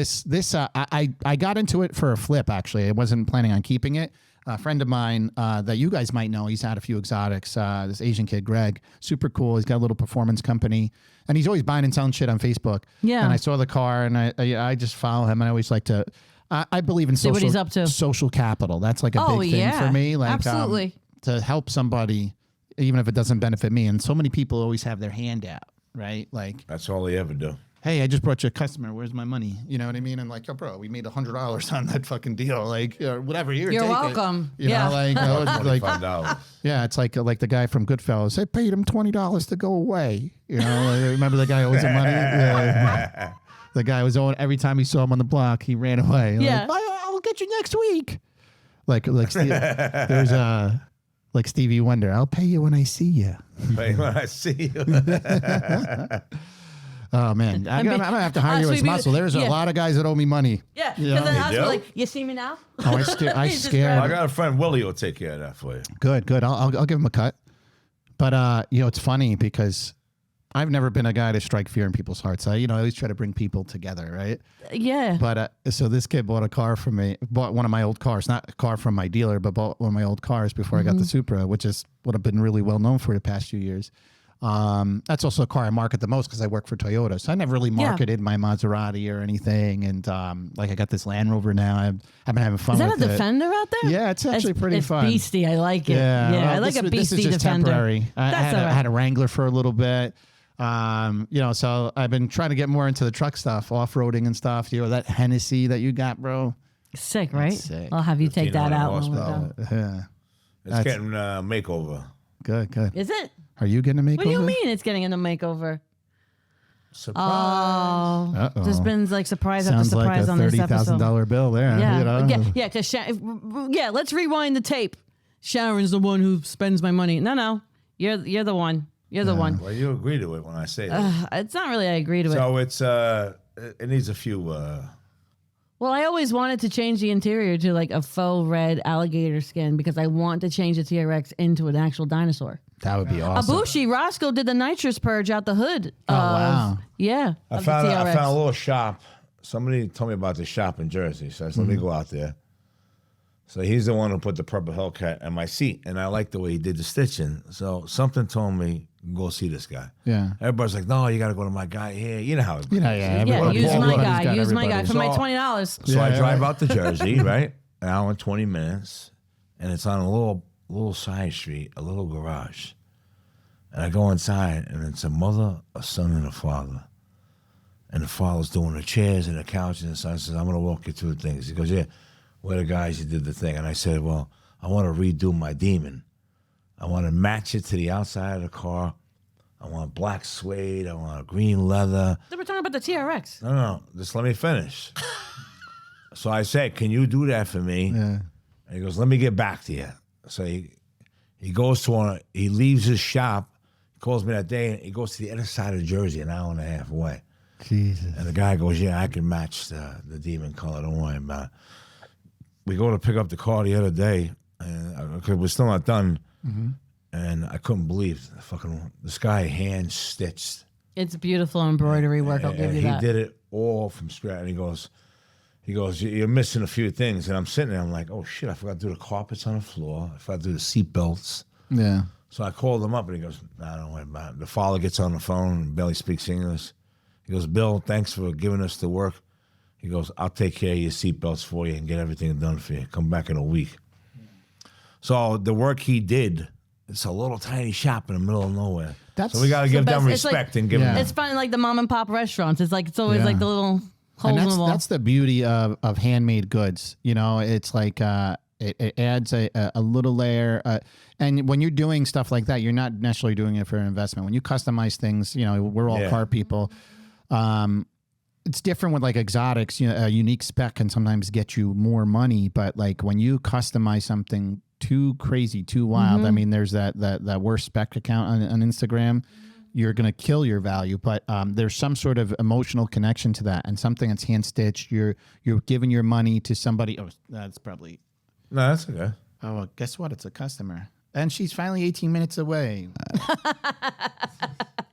I got into it for a flip, actually. I wasn't planning on keeping it. A friend of mine that you guys might know, he's had a few exotics. This Asian kid, Greg, super cool. He's got a little performance company. And he's always buying and selling shit on Facebook. Yeah. And I saw the car and I just follow him. And I always like to, I believe in what he's up to. Social capital. That's like a big thing for me. Absolutely. To help somebody, even if it doesn't benefit me. And so many people always have their hand out, right? Like that's all they ever do. Hey, I just brought you a customer. Where's my money? You know what I mean? And like, yo, bro, we made $100 on that fucking deal. Like, whatever. You're welcome. $25. Yeah, it's like the guy from Goodfellas. I paid him $20 to go away. Remember the guy owes him money? Yeah. The guy was owing every time he saw him on the block, he ran away. Yeah. Like, I'll get you next week. There's like Stevie Wonder. I'll pay you when I see you. Pay when I see you. Oh, man. I'm going to have to hire you as muscle. There's a lot of guys that owe me money. Yeah. Because then I was like, you see me now? Oh, I scare I got a friend, Willie, who'll take care of that for you. Good. I'll give him a cut. But, it's funny because I've never been a guy to strike fear in people's hearts. I always try to bring people together, right? Yeah. But so this kid bought a car from me, bought one of my old cars, not a car from my dealer, but bought one of my old cars before I got the Supra, which is what I've been really well known for the past few years. That's also a car I market the most because I work for Toyota. So I never really marketed my Maserati or anything. And like I got this Land Rover now. I've been having fun with it. Is that a Defender out there? Yeah, it's actually pretty it's fun. Beastie. I like it. Yeah, well, I like a beastie This is just Defender. temporary. I That's all right. had a Wrangler for a little bit. So I've been trying to get more into the truck stuff, off-roading and stuff. That Hennessy that you got, bro. Sick, right? Sick. I'll have you take that out when we're horsepower. done. Yeah. It's getting makeover. Good. Is it? Are you getting a makeover? What do you mean it's getting in a makeover? Surprise. Oh, Uh-oh. there's been like surprise after Sounds like surprise a on this episode. $30,000 bill there. Yeah, yeah, because let's rewind the tape. Sharon's the one who spends my money. No, you're the one. You're the one. Well, you agree to it when I say that. It's not really I agree to it. So it's it needs a few. Well, I always wanted to change the interior to like a faux red alligator skin because I want to change the TRX into an actual dinosaur. That would be awesome. Abushi Roscoe did the nitrous purge out the hood. Wow. Yeah. I of found the TRX. a little shop. Somebody told me about the shop in Jersey, so I said, let me go out there. So he's the one who put the purple Hellcat on my seat, and I like the way he did the stitching. So something told me, go see this guy. Yeah. Everybody's like, no, you got to go to my guy here. You know how it Yeah. Yeah, use Paul my Rudd, guy. he's got Use my guy everybody. for my So- $20. So I Yeah, drive right. out to Jersey, right? An hour and 20 minutes, and it's on a little side street, a little garage. And I go inside, and it's a mother, a son, and a father. And the father's doing the chairs and the couches, and the son says, I'm going to walk you through the things. He goes, yeah, we're the guys who did the thing. And I said, well, I want to redo my Demon. I want to match it to the outside of the car. I want black suede. I want green leather. They were talking about the TRX. No, just let me finish. So I said, can you do that for me? Yeah. And he goes, let me get back to you. So he goes to he leaves his shop, he calls me that day, and he goes to the other side of Jersey, an hour and a half away. Jesus. And the guy goes, yeah, I can match the Demon color, don't worry about it. We go to pick up the car the other day, and we're still not done, and I couldn't believe this guy hand-stitched. It's beautiful embroidery work. I'll give you He that. did it all from scratch. And he goes, you're missing a few things. And I'm sitting there, I'm like, oh shit, I forgot to do the carpets on the floor. I forgot to do the seat belts. Yeah. So I called him up and he goes, nah, don't worry about it. The father gets on the phone and barely speaks English. He goes, Bill, thanks for giving us the work. He goes, I'll take care of your seat belts for you and get everything done for you. Come back in a week. So the work he did, it's a little tiny shop in the middle of nowhere. That's so we got to give them best. It's like- respect and give them. It's fun like the mom and pop restaurants. It's always Yeah. like the little holes in the wall. That's the beauty of handmade goods. It's like it adds a little layer. And when you're doing stuff like that, you're not necessarily doing it for an investment. When you customize things, we're all car people. It's different with like exotics. A unique spec can sometimes get you more money, but like when you customize something too crazy, too wild. I mean, there's that worst spec account on Instagram. You're going to kill your value, but there's some sort of emotional connection to that, and something that's hand stitched. You're giving your money to somebody. Oh, that's probably. No, that's okay. Oh, well, guess what? It's a customer, and she's finally 18 minutes away.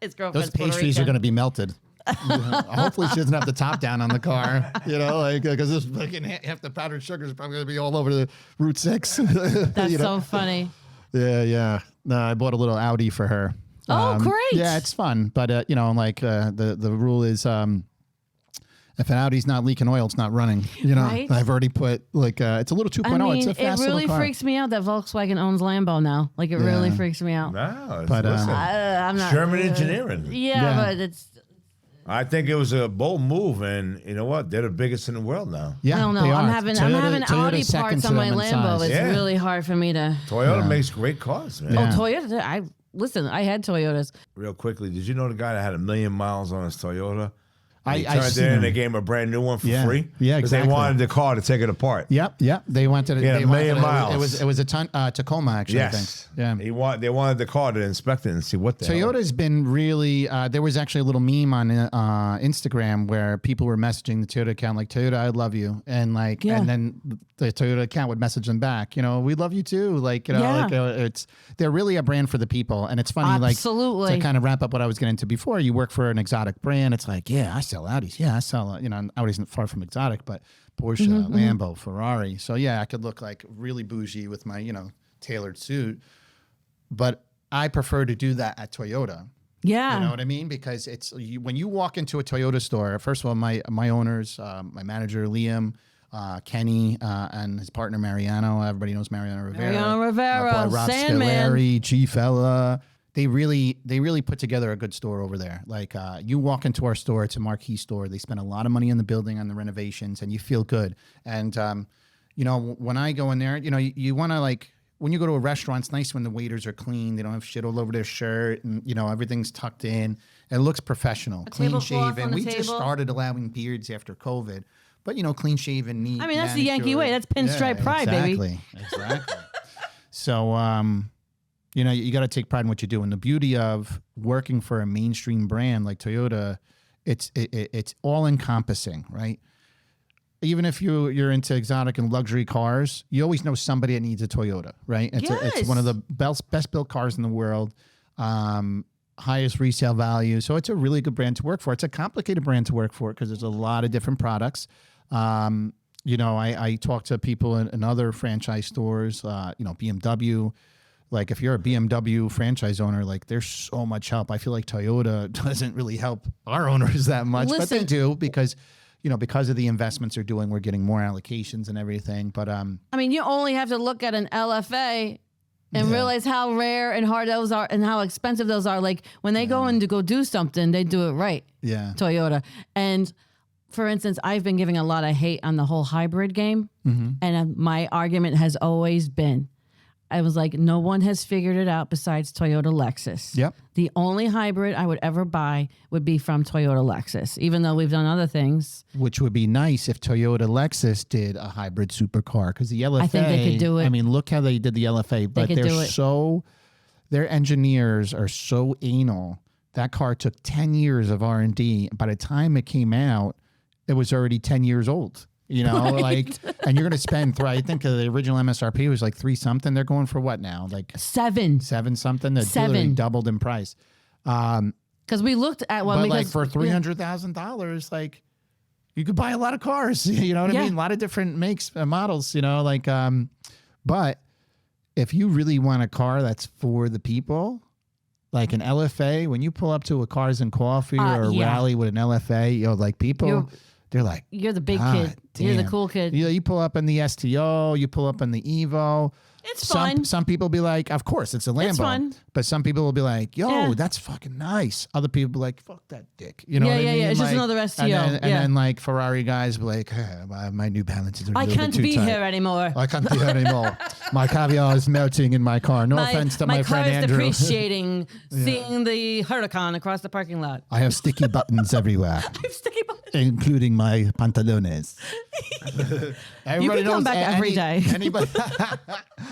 His girlfriend's Those pastries are going to be melted. Hopefully, she doesn't have the top down on the car. Because this fucking half the powdered sugar is probably going to be all over the Route 6. That's so funny. Yeah. No, I bought a little Audi for her. Oh, great. Yeah, it's fun. But, the rule is if an Audi's not leaking oil, it's not running. Right. I've already put, it's a little 2.0. I mean, it's a fast it really little car. freaks me out that Volkswagen owns Lambo now. Like, it really freaks me out. No, But, listen, I'm not. German engineering. Yeah, but it's. I think it was a bold move, and you know what? They're the biggest in the world now. Yeah, I don't know. they I'm are. having Toyota's Audi second parts to on my them in Lambo. size. It's Yeah. really hard for me to. Toyota makes great cars, man. Yeah. Oh, Toyota. Listen, I had Toyotas. Real quickly, did you know the guy that had 1 million miles on his Toyota? I He turned seen in and him. they gave him a brand new one for Yeah. free. Yeah, 'Cause exactly. they wanted the car to take it apart. Yep. They wanted it. Yeah, they 1 million wanted miles. It was a Tacoma, actually. I Yes. think. Yeah. They wanted the car to inspect it and see what the hell. Toyota's been really. There was actually a little meme on Instagram where people were messaging the Toyota account like, "Toyota, I love you," and Yeah. and then the Toyota account would message them back. We love you too. Yeah. They're really a brand for the people, and it's funny. Absolutely. To kind of wrap up what I was getting into before, you work for an exotic brand. It's like, yeah, I sell Audis. Yeah, I sell. Audi isn't far from exotic, but Porsche, Lambo, Ferrari. So yeah, I could look like really bougie with my tailored suit. But I prefer to do that at Toyota Yeah. You know what I mean? Because when you walk into a Toyota store, first of all, my owners, my manager, Liam, Kenny, and his partner, Mariano. Everybody knows Mariano Rivera. Mariano Rivera, my boy, Rob Sandman. Scaleri, G-Fella. They really put together a good store over there. Like you walk into our store, it's a marquee store. They spend a lot of money in the building on the renovations, and you feel good. And you know, when I go in there, you know, you want to like. When you go to a restaurant, it's nice when the waiters are clean. They don't have shit all over their shirt, and you know everything's tucked in. It looks professional, clean shaven. We just started allowing beards after COVID, but you know, clean shaven, neat. I mean, that's the Yankee way. That's pinstripe pride, baby. Exactly. So, you know, you got to take pride in what you do, and the beauty of working for a mainstream brand like Toyota, it's all encompassing, right? Even if you're into exotic and luxury cars, you always know somebody that needs a Toyota, right? It's one of the best built cars in the world, highest resale value. So it's a really good brand to work for. It's a complicated brand to work for because there's a lot of different products. You know, I talk to people in other franchise stores, you know, BMW. Like if you're a BMW franchise owner, like there's so much help. I feel like Toyota doesn't really help our owners that much, but they do because... You know, because of the investments they're doing, we're getting more allocations and everything. But I mean, you only have to look at an LFA and realize how rare and hard those are and how expensive those are. Like when they go in to go do something, they do it right. Yeah. Toyota. And for instance, I've been giving a lot of hate on the whole hybrid game. And my argument has always been, I was like, no one has figured it out besides Toyota Lexus. Yep. The only hybrid I would ever buy would be from Toyota Lexus, even though we've done other things. Which would be nice if Toyota Lexus did a hybrid supercar, because the LFA, I think they could do it. I mean, look how they did the LFA, but their engineers are so anal. That car took 10 years of R&D. By the time it came out, it was already 10 years old. You know, like, and you're going to spend, I think the original MSRP was like 3 something. They're going for what now? Like 7 something. That literally doubled in price. Because we looked at one. But like for $300,000, like you could buy a lot of cars. You know what I mean? A lot of different makes and models. You know, like, but if you really want a car that's for the people, like an LFA, when you pull up to a Cars and Coffee or a rally with an LFA, you know, like people. They're like, you're the big kid. Damn. You're the cool kid. You pull up in the STO, you pull up in the Evo. It's fun. Some people be like, of course, it's a Lambo. It's fun. But some people will be like, yo, that's fucking nice. Other people be like, fuck that dick. You know what I mean? It's like, just another STO. And then like Ferrari guys be like, my New Balance is a little bit too tight. I can't be here anymore. I can't be here anymore. My caviar is melting in my car. No offense to my friend Andrew. My car is depreciating, seeing the Huracan across the parking lot. I have sticky buttons everywhere. I have sticky buttons. Including my pantalones. You can come back every day. Anybody?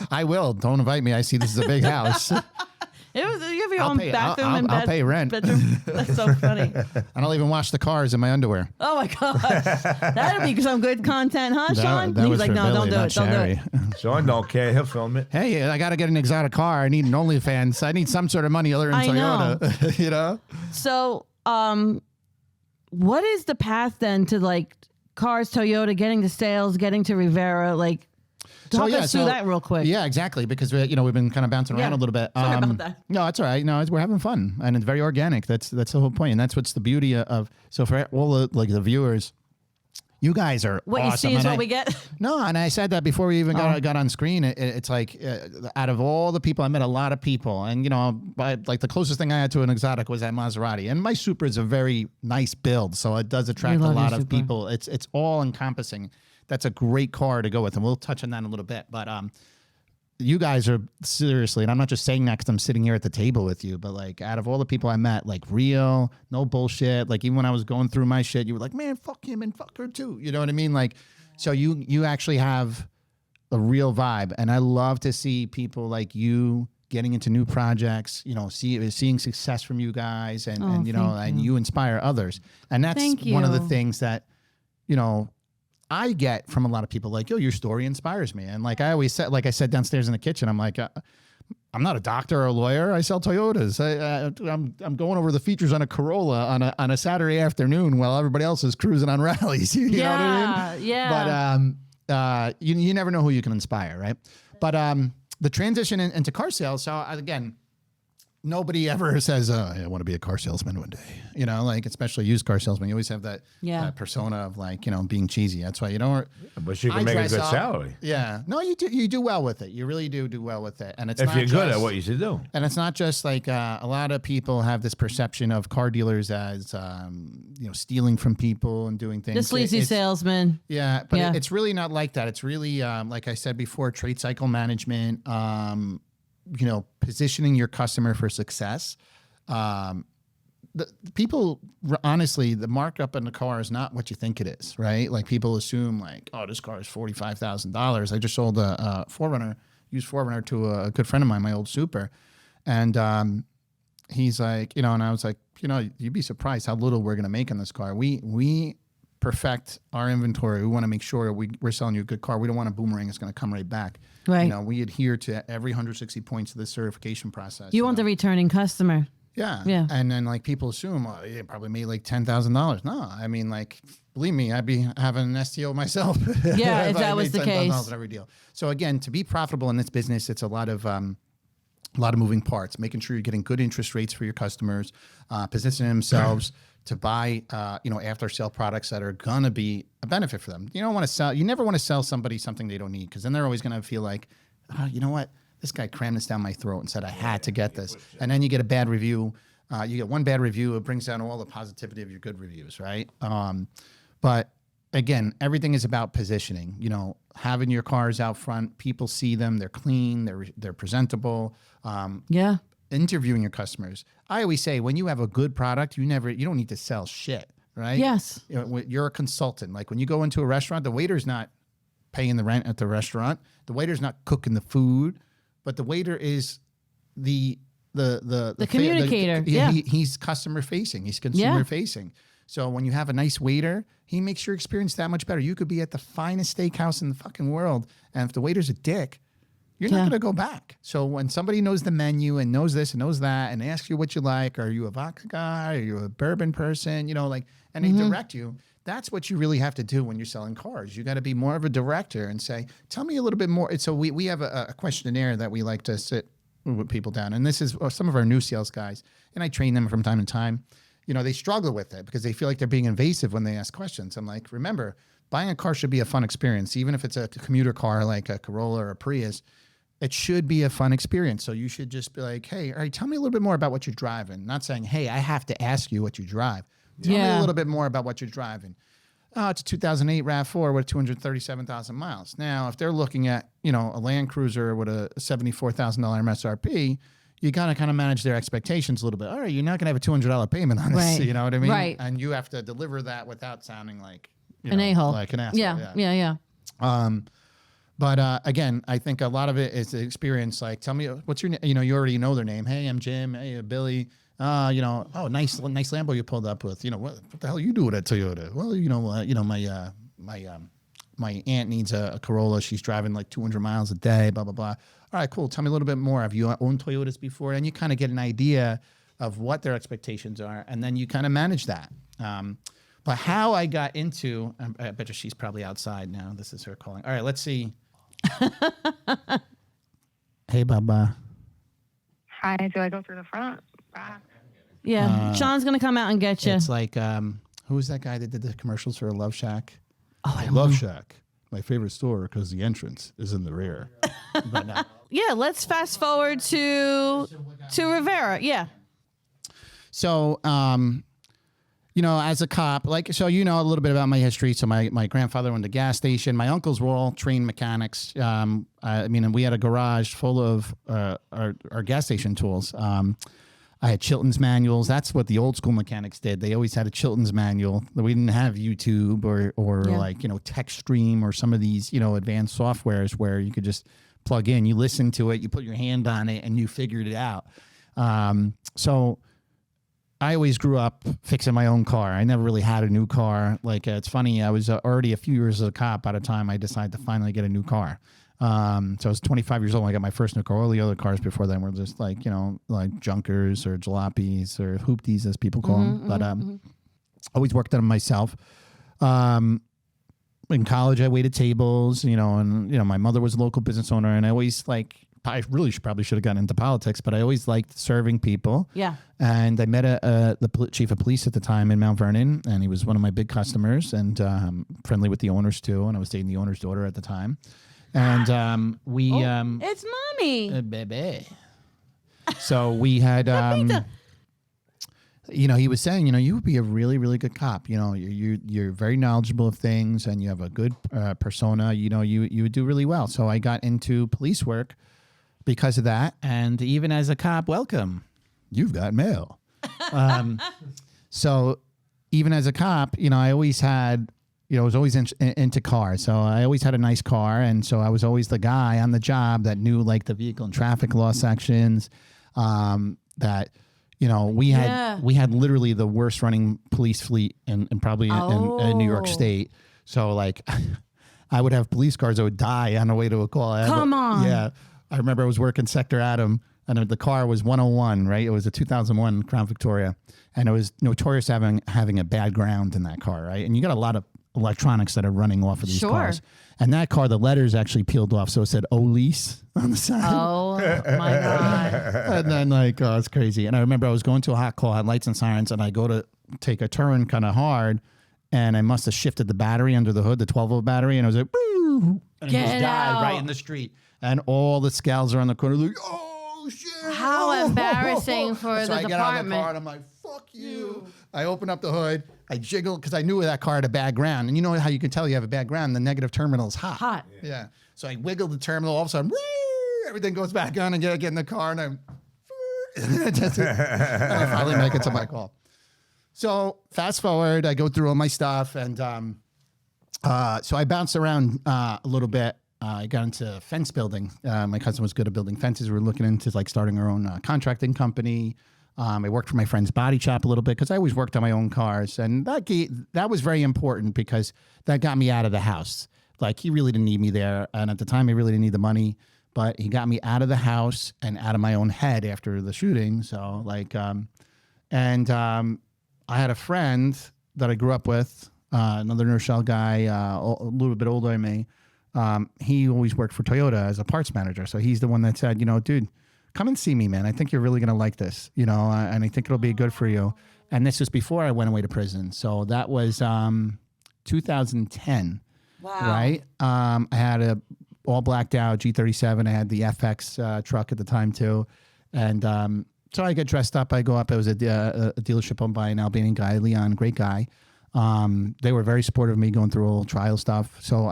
I will. Don't invite me. I see this is a big house. You have your own bathroom and I'll pay rent. Bedroom. That's so funny. I don't even wash the cars in my underwear. Oh my gosh. That'd be some good content, huh, Sean? That He's like, no, Billy, don't do it. Sean don't care. He'll film it. Hey, I got to get an exotic car. I need an OnlyFans. I need some sort of money other than Toyota. You know? So, what is the path then to like Cars, Toyota, getting to sales, getting to Rivera? Like, talk us through that real quick. Yeah, exactly. Because we've been kind of bouncing around a little bit. Sorry about that. No, it's all right. No, we're having fun, and it's very organic. That's the whole point, and that's what's the beauty of. So for all the viewers, you guys are what awesome. You see is what we get. No, and I said that before we even got on screen. It's like out of all the people, I met a lot of people, and like the closest thing I had to an exotic was that Maserati, and my Supra is a very nice build, so it does attract a lot of people. It's all encompassing. That's a great car to go with, and we'll touch on that in a little bit. But you guys are seriously, and I'm not just saying that because I'm sitting here at the table with you, but like out of all the people I met, like real, no bullshit. Like even when I was going through my shit, you were like, man, fuck him and fuck her too. You know what I mean? Like, so you actually have a real vibe, and I love to see people like you getting into new projects. Seeing success from you guys, and you inspire others, and that's one of the things that I get from a lot of people, like, yo, your story inspires me. And like I always said, like I said downstairs in the kitchen, I'm like, I'm not a doctor or a lawyer. I sell Toyotas. I'm going over the features on a Corolla on a Saturday afternoon while everybody else is cruising on rallies. You know what I mean? Yeah. But you never know who you can inspire, right? But the transition into car sales. So again, nobody ever says, I want to be a car salesman one day. You know, like especially used car salesman, you always have that persona of like, you know, being cheesy. That's why you don't. But you can make a good salary. Yeah. No, you do well with it. You really do well with it. And it's if not you're just, good at what you should do. And it's not just like a lot of people have this perception of car dealers as, you know, stealing from people and doing things. The sleazy salesman. Yeah. But it's really not like that. It's really, like I said before, trade cycle management, you know, positioning your customer for success. The people, honestly, the markup in the car is not what you think it is, right? Like people assume like, oh, this car is $45,000. I just sold a used 4Runner to a good friend of mine, my old Super. And he's like, you know, and I was like, you know, you'd be surprised how little we're going to make on this car. We perfect our inventory. We want to make sure we're selling you a good car. We don't want a boomerang that's going to come right back. Right. You know, we adhere to every 160 points of the certification process. You want the returning customer. Yeah. Yeah. And then like people assume, oh, you probably made like $10,000. No, I mean, like, believe me, I'd be having an STO myself. Yeah, if that was the case. Every deal. So again, to be profitable in this business, it's a lot of moving parts, making sure you're getting good interest rates for your customers, positioning themselves to buy, you know, after sale products that are gonna be a benefit for them. You never want to sell somebody something they don't need, because then they're always gonna feel like, oh, you know what? This guy crammed this down my throat and said I had to get this. And then you get a bad review. You get one bad review, it brings down all the positivity of your good reviews, right? But again, everything is about positioning. You know, having your cars out front, people see them, they're clean, they're presentable. Interviewing your customers. I always say, when you have a good product, you don't need to sell shit, right? Yes. You know, you're a consultant. Like when you go into a restaurant, the waiter's not paying the rent at the restaurant. The waiter's not cooking the food, but the waiter is the communicator. He's customer facing. He's consumer facing. So when you have a nice waiter, he makes your experience that much better. You could be at the finest steakhouse in the fucking world, and if the waiter's a dick, you're not going to go back. So when somebody knows the menu and knows this and knows that and asks you what you like, are you a vodka guy? Are you a bourbon person? You know, like, and they direct you. That's what you really have to do when you're selling cars. You got to be more of a director and say, tell me a little bit more. So we have a questionnaire that we like to sit with people down. And this is some of our new sales guys. And I train them from time to time. You know, they struggle with it because they feel like they're being invasive when they ask questions. I'm like, remember, buying a car should be a fun experience. Even if it's a commuter car like a Corolla or a Prius, it should be a fun experience. So you should just be like, hey, all right, tell me a little bit more about what you're driving. Not saying, hey, I have to ask you what you drive. Tell me a little bit more about what you're driving. Oh, it's a 2008 RAV4 with 237,000 miles. Now, if they're looking at, you know, a Land Cruiser with a $74,000 MSRP, you gotta kind of manage their expectations a little bit. All right, you're not gonna have a $200 payment on this. You know what I mean? Right. And you have to deliver that without sounding like an a-hole, like an asshole. Yeah. But again, I think a lot of it is the experience. Like, tell me what's your name? You know, you already know their name. Hey, I'm Jim. Hey, Billy. You know, oh, nice Lambo you pulled up with. You know, what the hell you do with that Toyota? Well, my aunt needs a Corolla. She's driving like 200 miles a day. Blah blah blah. All right, cool. Tell me a little bit more. Have you owned Toyotas before? And you kind of get an idea of what their expectations are, and then you kind of manage that. But how I got into, I bet you she's probably outside now. This is her calling. All right, let's see. Hey, Baba. Hi, do I go through the front? Back? Yeah, Sean's going to come out and get you. It's like, who was that guy that did the commercials for Love Shack? Oh, I Love Shack, my favorite store because the entrance is in the rear. But no. Yeah, let's fast forward to Rivera. Yeah. So, you know, as a cop, like, so you know a little bit about my history. So my grandfather owned a gas station. My uncles were all trained mechanics. I mean, and we had a garage full of our gas station tools. I had Chilton's manuals. That's what the old school mechanics did. They always had a Chilton's manual. We didn't have YouTube or like, you know, TechStream or some of these, you know, advanced softwares where you could just plug in, you listen to it, you put your hand on it, and you figured it out. So I always grew up fixing my own car. I never really had a new car. Like, it's funny, I was already a few years as a cop by the time I decided to finally get a new car. So I was 25 years old when I got my first new car. All the other cars before then were just like, you know, like junkers or jalopies or hoopties, as people call them. But always worked on them myself. In college, I waited tables, you know, and, you know, my mother was a local business owner, and I always like I really probably should have gotten into politics, but I always liked serving people. Yeah. And I met the chief of police at the time in Mount Vernon, and he was one of my big customers and friendly with the owners too. And I was dating the owner's daughter at the time. And It's mommy. Baby. So we had, he was saying, you would be a really, really good cop. You're very knowledgeable of things and you have a good persona. You would do really well. So I got into police work because of that. And even as a cop, welcome, you've got mail. So even as a cop, I always had, I was always into cars. So I always had a nice car. And so I was always the guy on the job that knew like the vehicle and traffic law sections that, we had literally the worst running police fleet in probably in New York State. So like I would have police cars that would die on the way to a call. Come on. Yeah. I remember I was working Sector Adam and the car was 101, right? It was a 2001 Crown Victoria and it was notorious having a bad ground in that car, right? And you got a lot of electronics that are running off of these cars. And that car, the letters actually peeled off. So it said Olease on the side. Oh my God. And then it's crazy. And I remember I was going to a hot call, had lights and sirens, and I go to take a turn kind of hard. And I must have shifted the battery under the hood, the 12-volt battery. And I was like, boo! And it just died right in the street. And all the scals are on the corner like, oh, shit. How embarrassing for so the I department. get out of the car and I'm like, fuck you. I open up the hood. I jiggle because I knew that car had a bad ground. And you know how you can tell you have a bad ground? The negative terminal is hot. Hot. Yeah. So I wiggle the terminal. All of a sudden, everything goes back on and I get in the car and and I finally make it to my call. So fast forward, I go through all my stuff. And so I bounced around a little bit. I got into fence building. My cousin was good at building fences. We were looking into like starting our own contracting company. I worked for my friend's body shop a little bit because I always worked on my own cars. And that was very important because that got me out of the house. Like he really didn't need me there. And at the time, he really didn't need the money. But he got me out of the house and out of my own head after the shooting. So I had a friend that I grew up with, another New Rochelle guy, a little bit older than me. He always worked for Toyota as a parts manager. So he's the one that said, dude, come and see me, man. I think you're really going to like this, and I think it'll be good for you. And this was before I went away to prison. So that was 2010. Wow. Right? I had a all blacked out G37. I had the FX truck at the time too. And so I get dressed up. I go up. It was a dealership owned by an Albanian guy, Leon, great guy. They were very supportive of me going through all trial stuff. So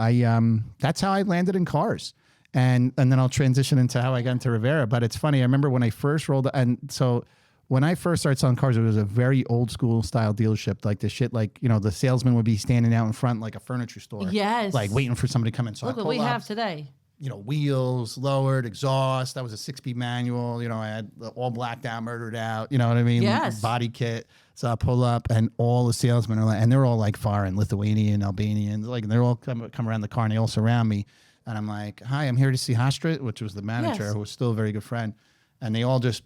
that's how I landed in cars. And then I'll transition into how I got into Rivera. But it's funny. I remember when I first when I first started selling cars, it was a very old school style dealership. Like the shit, the salesman would be standing out in front like a furniture store. Yes. Like waiting for somebody to come in. So look what we have today. Wheels lowered, exhaust. That was a 6-speed manual. I had all blacked out, murdered out. You know what I mean? Yes. Body kit. So I pull up, and all the salesmen are and they're all like foreign, Lithuanian, Albanian. Like they're all come around the car, and they all surround me. And I'm like, hi, I'm here to see Hastrit, which was the manager, who was still a very good friend. And they all just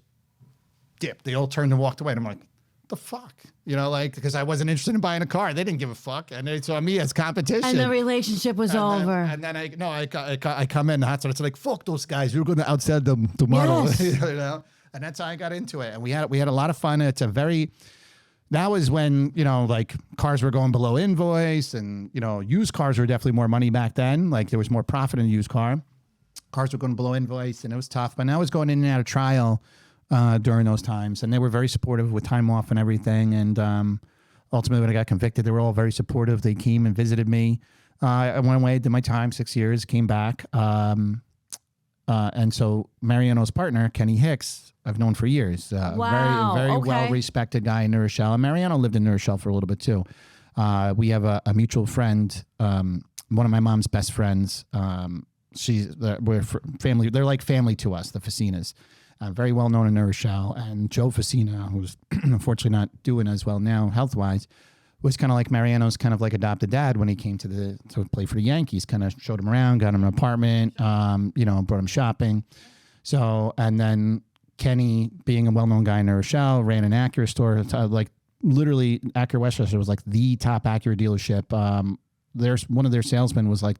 dipped. They all turned and walked away. And I'm like, the fuck? Because I wasn't interested in buying a car. They didn't give a fuck. And they saw me as competition. And the relationship was over. And then I come in, and it's like, fuck those guys. You're going to outsell them tomorrow. Yes. And that's how I got into it. And we had a lot of fun. That was when, cars were going below invoice and, used cars were definitely more money back then. Like there was more profit in a used car. Cars were going below invoice and it was tough. But I was going in and out of trial during those times. And they were very supportive with time off and everything. And ultimately when I got convicted, they were all very supportive. They came and visited me. I went away, did my time, 6 years, came back. And so Mariano's partner, Kenny Hicks, I've known for years. Wow. Very well-respected guy in New Rochelle. And Mariano lived in New Rochelle for a little bit too. We have a mutual friend, one of my mom's best friends. We're family. They're like family to us, the Facinas. Very well known in New Rochelle. And Joe Facina, who's unfortunately not doing as well now health-wise, was kind of like Mariano's kind of like adopted dad when he came to play for the Yankees. Kind of showed him around, got him an apartment, brought him shopping. So, and then Kenny, being a well-known guy in New Rochelle, ran an Acura store. Literally, Acura Westchester was like the top Acura dealership. One of their salesmen was like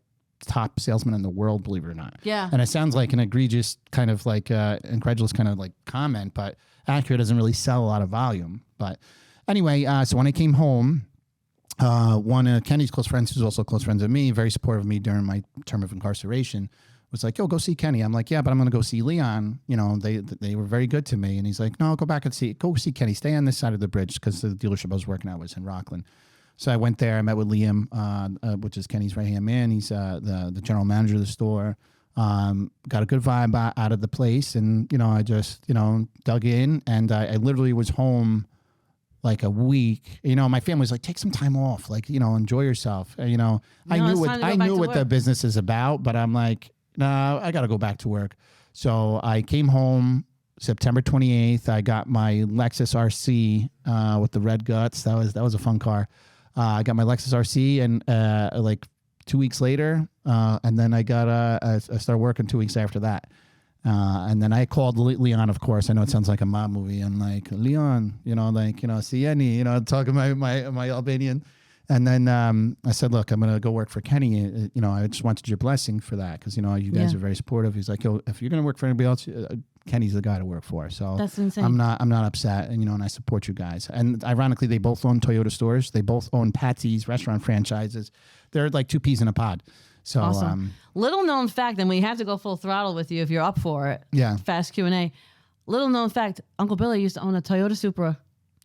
top salesman in the world, believe it or not. Yeah. And it sounds like an egregious kind of like incredulous kind of like comment, but Acura doesn't really sell a lot of volume. But anyway, so when I came home, one of Kenny's close friends, who's also close friends with me, very supportive of me during my term of incarceration, was like, yo, go see Kenny. I'm like, yeah, but I'm going to go see Leon. You know, they were very good to me. And he's like, no, go back and go see Kenny. Stay on this side of the bridge, because the dealership I was working at was in Rockland. So I went there. I met with Liam, which is Kenny's right-hand man. He's the general manager of the store. Got a good vibe out of the place. And, you know, I just, you know, dug in. And I literally was home like a week. You know, my family was like, take some time off. Like, you know, enjoy yourself. You know, I knew what the business is about. But I'm like, no, I got to go back to work. So I came home September 28th. I got my Lexus RC with the red guts. That was a fun car. I got my Lexus RC, and like 2 weeks later, and then I started working 2 weeks after that. And then I called Leon, of course. I know it sounds like a mob movie. I'm like, Leon, you know, like, you know, Sieni, you know, talking my Albanian. And then I said, look, I'm going to go work for Kenny. You know, I just wanted your blessing for that, because, you know, you guys are very supportive. He's like, yo, if you're going to work for anybody else, Kenny's the guy to work for. So that's insane. I'm not upset, and, you know, and I support you guys. And ironically, they both own Toyota stores. They both own Patsy's restaurant franchises. They're like two peas in a pod. So awesome. Little known fact, and we have to go full throttle with you if you're up for it. Yeah. Fast Q&A. Little known fact, Uncle Billy used to own a Toyota Supra.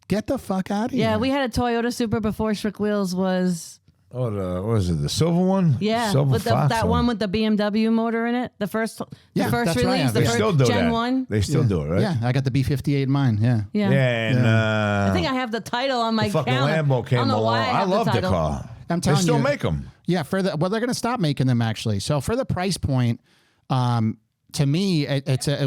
Get the fuck out of here. Yeah, we had a Toyota Supra before Schrick Wheels was... Oh, what was it, the silver one? Yeah, silver with that one with the BMW motor in it. The first that's release, right. the They first still do Gen that. 1. They still do it, right? Yeah, I got the B58 in mine. Yeah. Yeah. And I think I have the title on my the fucking counter. Lambo came I don't know along. why I have love the title. car. I'm They telling still you. make them. Yeah, they're going to stop making them, actually. So for the price point, to me,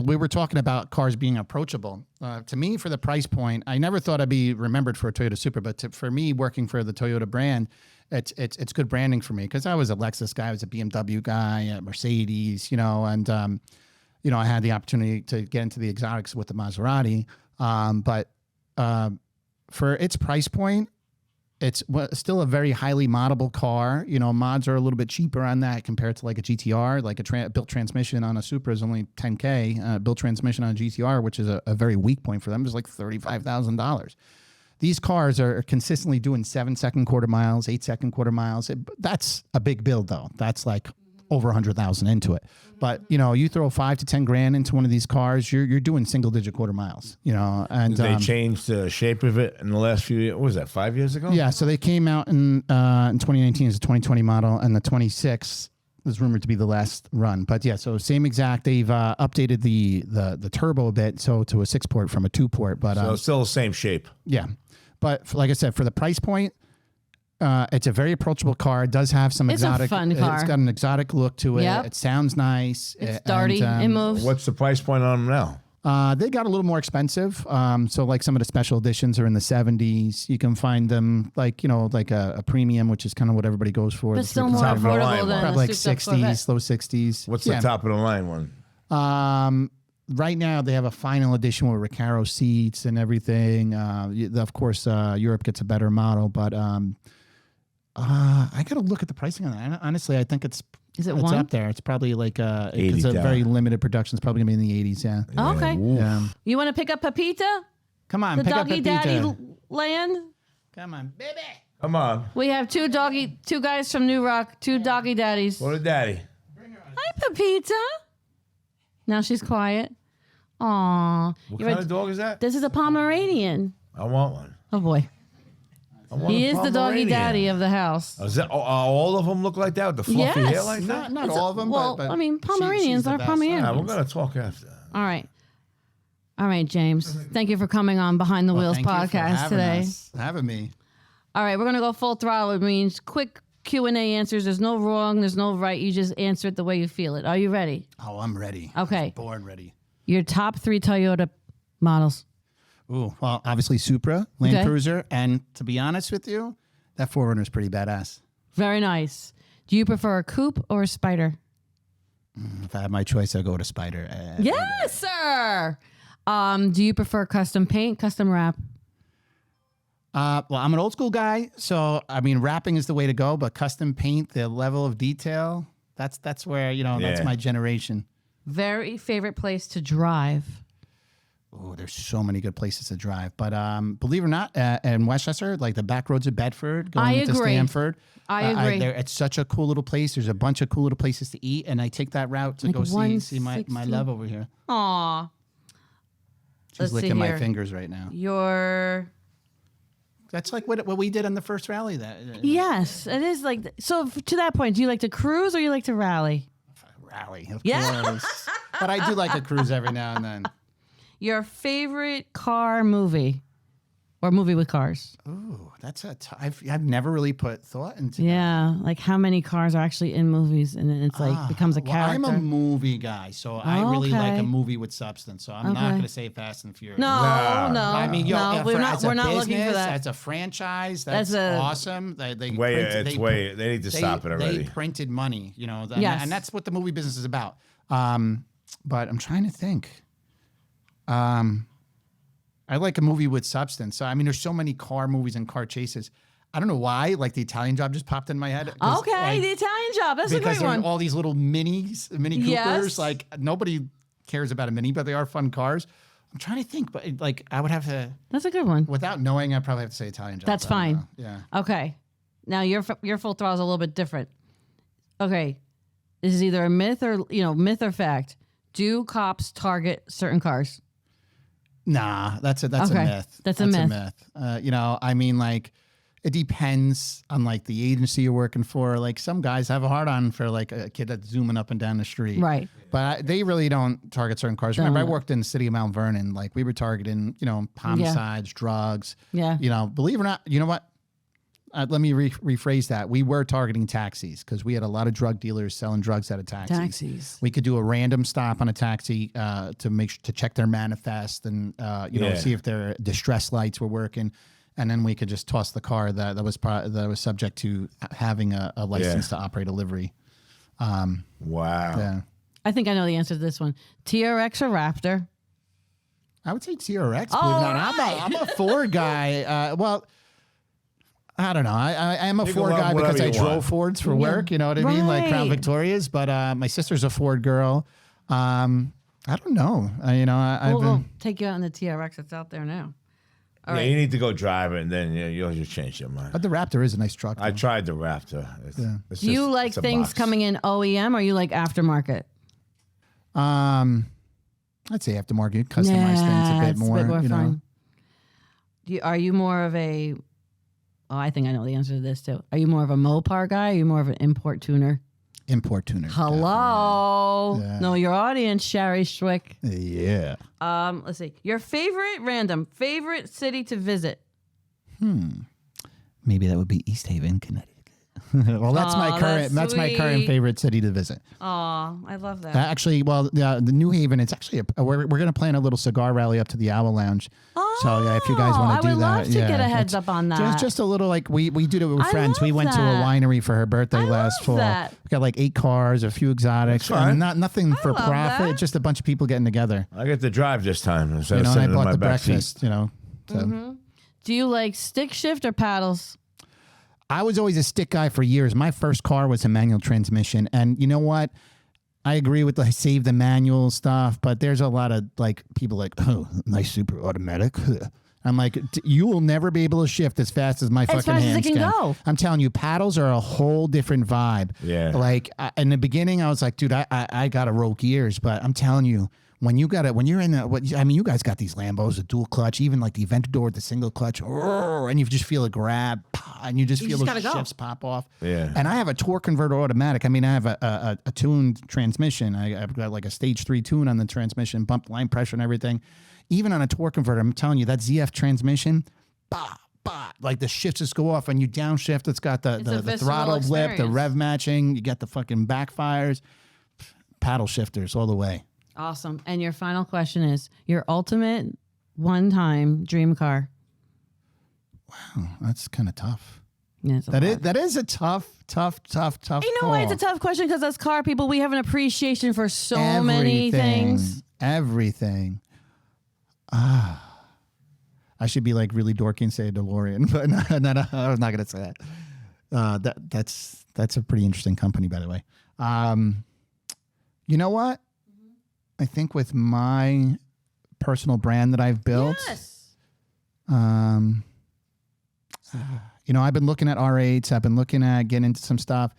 we were talking about cars being approachable. To me, for the price point, I never thought I'd be remembered for a Toyota Supra, but for me, working for the Toyota brand, it's good branding for me, because I was a Lexus guy, I was a BMW guy, a Mercedes, you know, and you know, I had the opportunity to get into the exotics with the Maserati, but for its price point, it's still a very highly moddable car. You know, mods are a little bit cheaper on that compared to like a GTR. Like a built transmission on a Supra is only $10K. Built transmission on a GTR, which is a very weak point for them, is like $35,000. These cars are consistently doing 7-second quarter miles, 8-second quarter miles. That's a big build, though. That's like over 100,000 into it. But, you know, you throw $5 to $10,000 into one of these cars, you're doing single-digit quarter miles, you know. And Did they change the shape of it in the last few years? What was that, 5 years ago? Yeah, so they came out in 2019 as a 2020 model, and the 26 is rumored to be the last run. But yeah, so same exact. They've updated the turbo a bit, so to a 6-port from a 2-port. But so it's still the same shape. Yeah, but like I said, for the price point, it's a very approachable car. It does have some exotic. It's a fun car. It's got an exotic look to it. Yep. It sounds nice. It's darty. It moves. What's the price point on them now? They got a little more expensive. So like some of the special editions are in the 70s. You can find them like, you know, like a premium, which is kind of what everybody goes for. But still more top of the line affordable one. than Probably a like souped-up Corvette. 60s, low 60s. What's the top of the line one? Right now, they have a final edition with Recaro seats and everything. Of course, Europe gets a better model, but I got to look at the pricing on that. Honestly, I think it's one? up there. It's probably like it's a very limited production. It's probably going to be in the 80s, yeah. Oh, okay. Yeah. You want to pick up Pepita? Come on, The pick up doggy Pepita. daddy land? Come on, baby. Come on. We have two guys from New Rock, two doggy daddies. Go to daddy. Hi, Pepita. Now she's quiet. Aw. What kind of dog is that? This is a Pomeranian. I want one. Oh, boy. I want He a is the doggy Pomeranian. daddy of the house. Is that, all of them look like that with the fluffy Yes. hair like that? Not all of them, well, but I mean, she's Pomeranians the are best. Pomeranians. Yeah, we're going to talk after. All right. All right, James. Thank you for coming on Behind the Wheels Thank you for podcast today. having me. All right, we're going to go full throttle. It means quick Q&A answers. There's no wrong. There's no right. You just answer it the way you feel it. Are you ready? Oh, I'm ready. Okay. Born ready. Your top 3 Toyota models. Ooh, well, obviously Supra, Land Okay. Cruiser, and to be honest with you, that 4Runner is pretty badass. Very nice. Do you prefer a coupe or a Spider? If I had my choice, I'd go to Spider. Yes, sir. Do you prefer custom paint, custom wrap? Well, I'm an old school guy, so I mean, wrapping is the way to go. But custom paint, the level of detail, That's where, that's my generation. Very favorite place to drive. Oh, there's so many good places to drive. But believe it or not, in Westchester, like the back roads of Bedford, going to Stanford. I agree. It's such a cool little place. There's a bunch of cool little places to eat, and I take that route to go see my love over here. Aw. She's licking my fingers right now. That's like what we did on the first rally. Yes, it is like so. To that point, do you like to cruise or you like to rally? Rally, of course. But I do like a cruise every now and then. Your favorite car movie or movie with cars? Ooh, that's I've never really put thought into that. Yeah, like how many cars are actually in movies, and then it's like becomes a character. I'm a movie guy, so I really like a movie with substance. So I'm not going to say Fast and Furious. No. I mean, we're not looking for that. As a franchise, that's awesome. They need to stop it already. They printed money, Yes. and that's what the movie business is about. But I'm trying to think. I like a movie with substance. So, I mean, there's so many car movies and car chases. I don't know why. Like the Italian Job just popped in my head. Okay, the Italian Job. That's a great one. Because all these little Mini Coopers. Yes. Like nobody cares about a Mini, but they are fun cars. I'm trying to think, but like I would have to. That's a good one. Without knowing, I'd probably have to say Italian Job. That's fine. Yeah. Okay. Now your Full Throttle is a little bit different. Okay, this is either a myth or fact. Do cops target certain cars? Nah, that's a myth. That's a myth. I mean, like, it depends on like the agency you're working for. Like some guys have a hard on for like a kid that's zooming up and down the street. Right. But they really don't target certain cars. Remember, I worked in the city of Mount Vernon. Like we were targeting, homicides, drugs. Yeah. Believe it or not, you know what? Let me rephrase that. We were targeting taxis because we had a lot of drug dealers selling drugs out of taxis. We could do a random stop on a taxi to check their manifest and see if their distress lights were working, and then we could just toss the car that was subject to having a license to operate a livery. Wow. Yeah. I think I know the answer to this one. TRX or Raptor? I would say TRX. Believe it or not. I'm a Ford guy. I don't know. I am a Ford guy because I drove Fords for work. You know what I mean? Like Crown Victorias. But my sister's a Ford girl. I don't know. We'll take you out in the TRX that's out there now. All right. You need to go drive it, and then you'll just change your mind. But the Raptor is a nice truck. I tried the Raptor. Do you like things coming in OEM or you like aftermarket? I'd say aftermarket, customize things a bit more. Fun. Are you more of a... Oh, I think I know the answer to this too. Are you more of a Mopar guy or are you more of an import tuner? Import tuner. Hello. Yeah. Know your audience, Sherry Schwick. Yeah. Let's see. Your favorite city to visit? Maybe that would be East Haven, Connecticut. Well, that's my current favorite city to visit. Oh, I love that. Actually, the New Haven, it's actually we're going to plan a little cigar rally up to the Owl Lounge. Oh, so yeah, if you guys want to do that, I would love to get a heads up on that. Just a little like we do it with friends. We went to a winery for her birthday last fall. We got like 8 cars, a few exotics, and nothing for profit. Just a bunch of people getting together. I get to drive this time. And I bought the breakfast. So. Do you like stick shift or paddles? I was always a stick guy for years. My first car was a manual transmission. And you know what? I agree with the save the manual stuff, but there's a lot of like people like, oh, nice super automatic. I'm like, you will never be able to shift as fast as my fucking hands can. Go. I'm telling you, paddles are a whole different vibe. Yeah. Like in the beginning, I was like, dude, I got to roll gears, but I'm telling you, when you guys got these Lambos, a dual clutch, even like the Aventador with the single clutch, and you just feel a grab, and you just feel those shifts pop off. Yeah. And I have a torque converter automatic. I mean, I have a tuned transmission. I've got like a stage 3 tune on the transmission, bumped line pressure and everything. Even on a torque converter, I'm telling you, that ZF transmission, like the shifts just go off, and you downshift. It's got the throttle blip, the rev matching. You got the fucking backfires, paddle shifters all the way. Awesome. And your final question is your ultimate one-time dream car. Wow, that's kind of tough. Yeah, that is a tough. You know why it's a tough question? Because as car people, we have an appreciation for so many things. Everything. I should be like really dorky and say a DeLorean, but no, I was not going to say that. That's a pretty interesting company, by the way. You know what? I think with my personal brand that I've built, you know, I've been looking at R8s. I've been looking at getting into some stuff.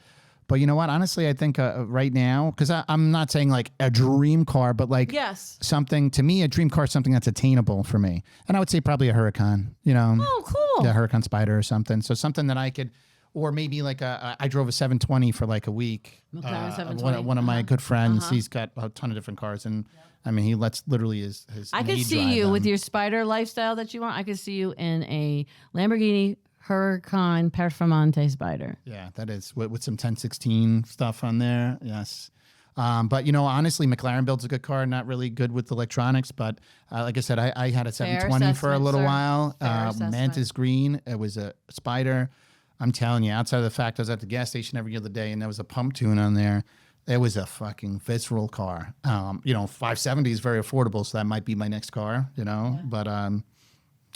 But you know what? Honestly, I think right now, because I'm not saying like a dream car, but like something, to me, a dream car is something that's attainable for me. And I would say probably a Huracan, you know. Oh, cool. Yeah, Huracan Spider or something. So something that I could, or maybe like I drove a 720 for like a week. One of my good friends, he's got a ton of different cars. And I mean, he lets literally his I could see you with your Spider lifestyle that you want. I could see you in a Lamborghini Huracan Performante Spider. Yeah, that is with some 1016 stuff on there. Yes. But, you know, honestly, McLaren builds a good car, not really good with electronics. But like I said, I had a 720 for a little while. Mantis Green. It was a Spider. I'm telling you, outside of the fact I was at the gas station every other day and there was a pump tune on there, it was a fucking visceral car. You know, 570 is very affordable, so that might be my next car, you know. Yeah. But I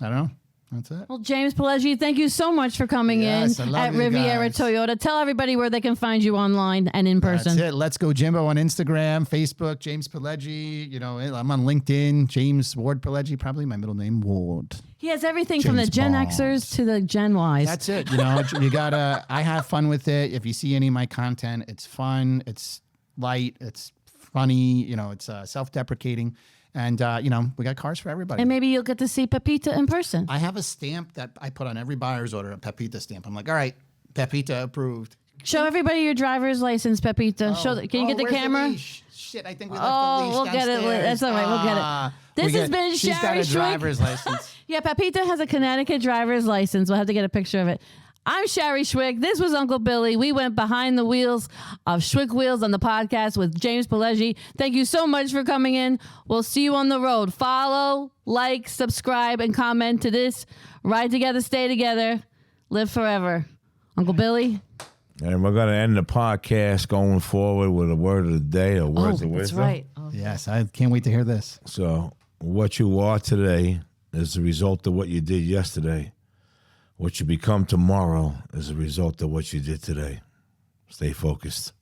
don't know. That's it. Well, James Pileggi, thank you so much for coming in at Rivera Toyota. Tell everybody where they can find you online and in person. That's it. Let's Go Jimbo on Instagram, Facebook, James Pileggi. You know, I'm on LinkedIn, James Ward Pileggi, probably my middle name, Ward. He has everything from the Gen Xers to the Gen Ys. That's it. You know, you gotta, I have fun with it. If you see any of my content, it's fun, it's light, it's funny, you know, it's self-deprecating. And, you know, we got cars for everybody. And maybe you'll get to see Pepita in person. I have a stamp that I put on every buyer's order, a Pepita stamp. I'm like, all right, Pepita approved. Show everybody your driver's license, Pepita. Can you get the camera? The shit, I think we left the leash we'll downstairs. Get it. That's all right. We'll get it. This has been She's got a driver's license. Yeah, Pepita has a Connecticut driver's license. We'll have to get a picture of it. I'm Sherry Schwick. This was Uncle Billy. We went behind the wheels of Schwick Wheels on the podcast with James Pileggi. Thank you so much for coming in. We'll see you on the road. Follow, like, subscribe, and comment to this. Ride together, stay together, live forever. Uncle Billy. And we're going to end the podcast going forward with a word of the day or words of wisdom. That's right. Okay. Yes, I can't wait to hear this. So, what you are today is the result of what you did yesterday. What you become tomorrow is a result of what you did today. Stay focused.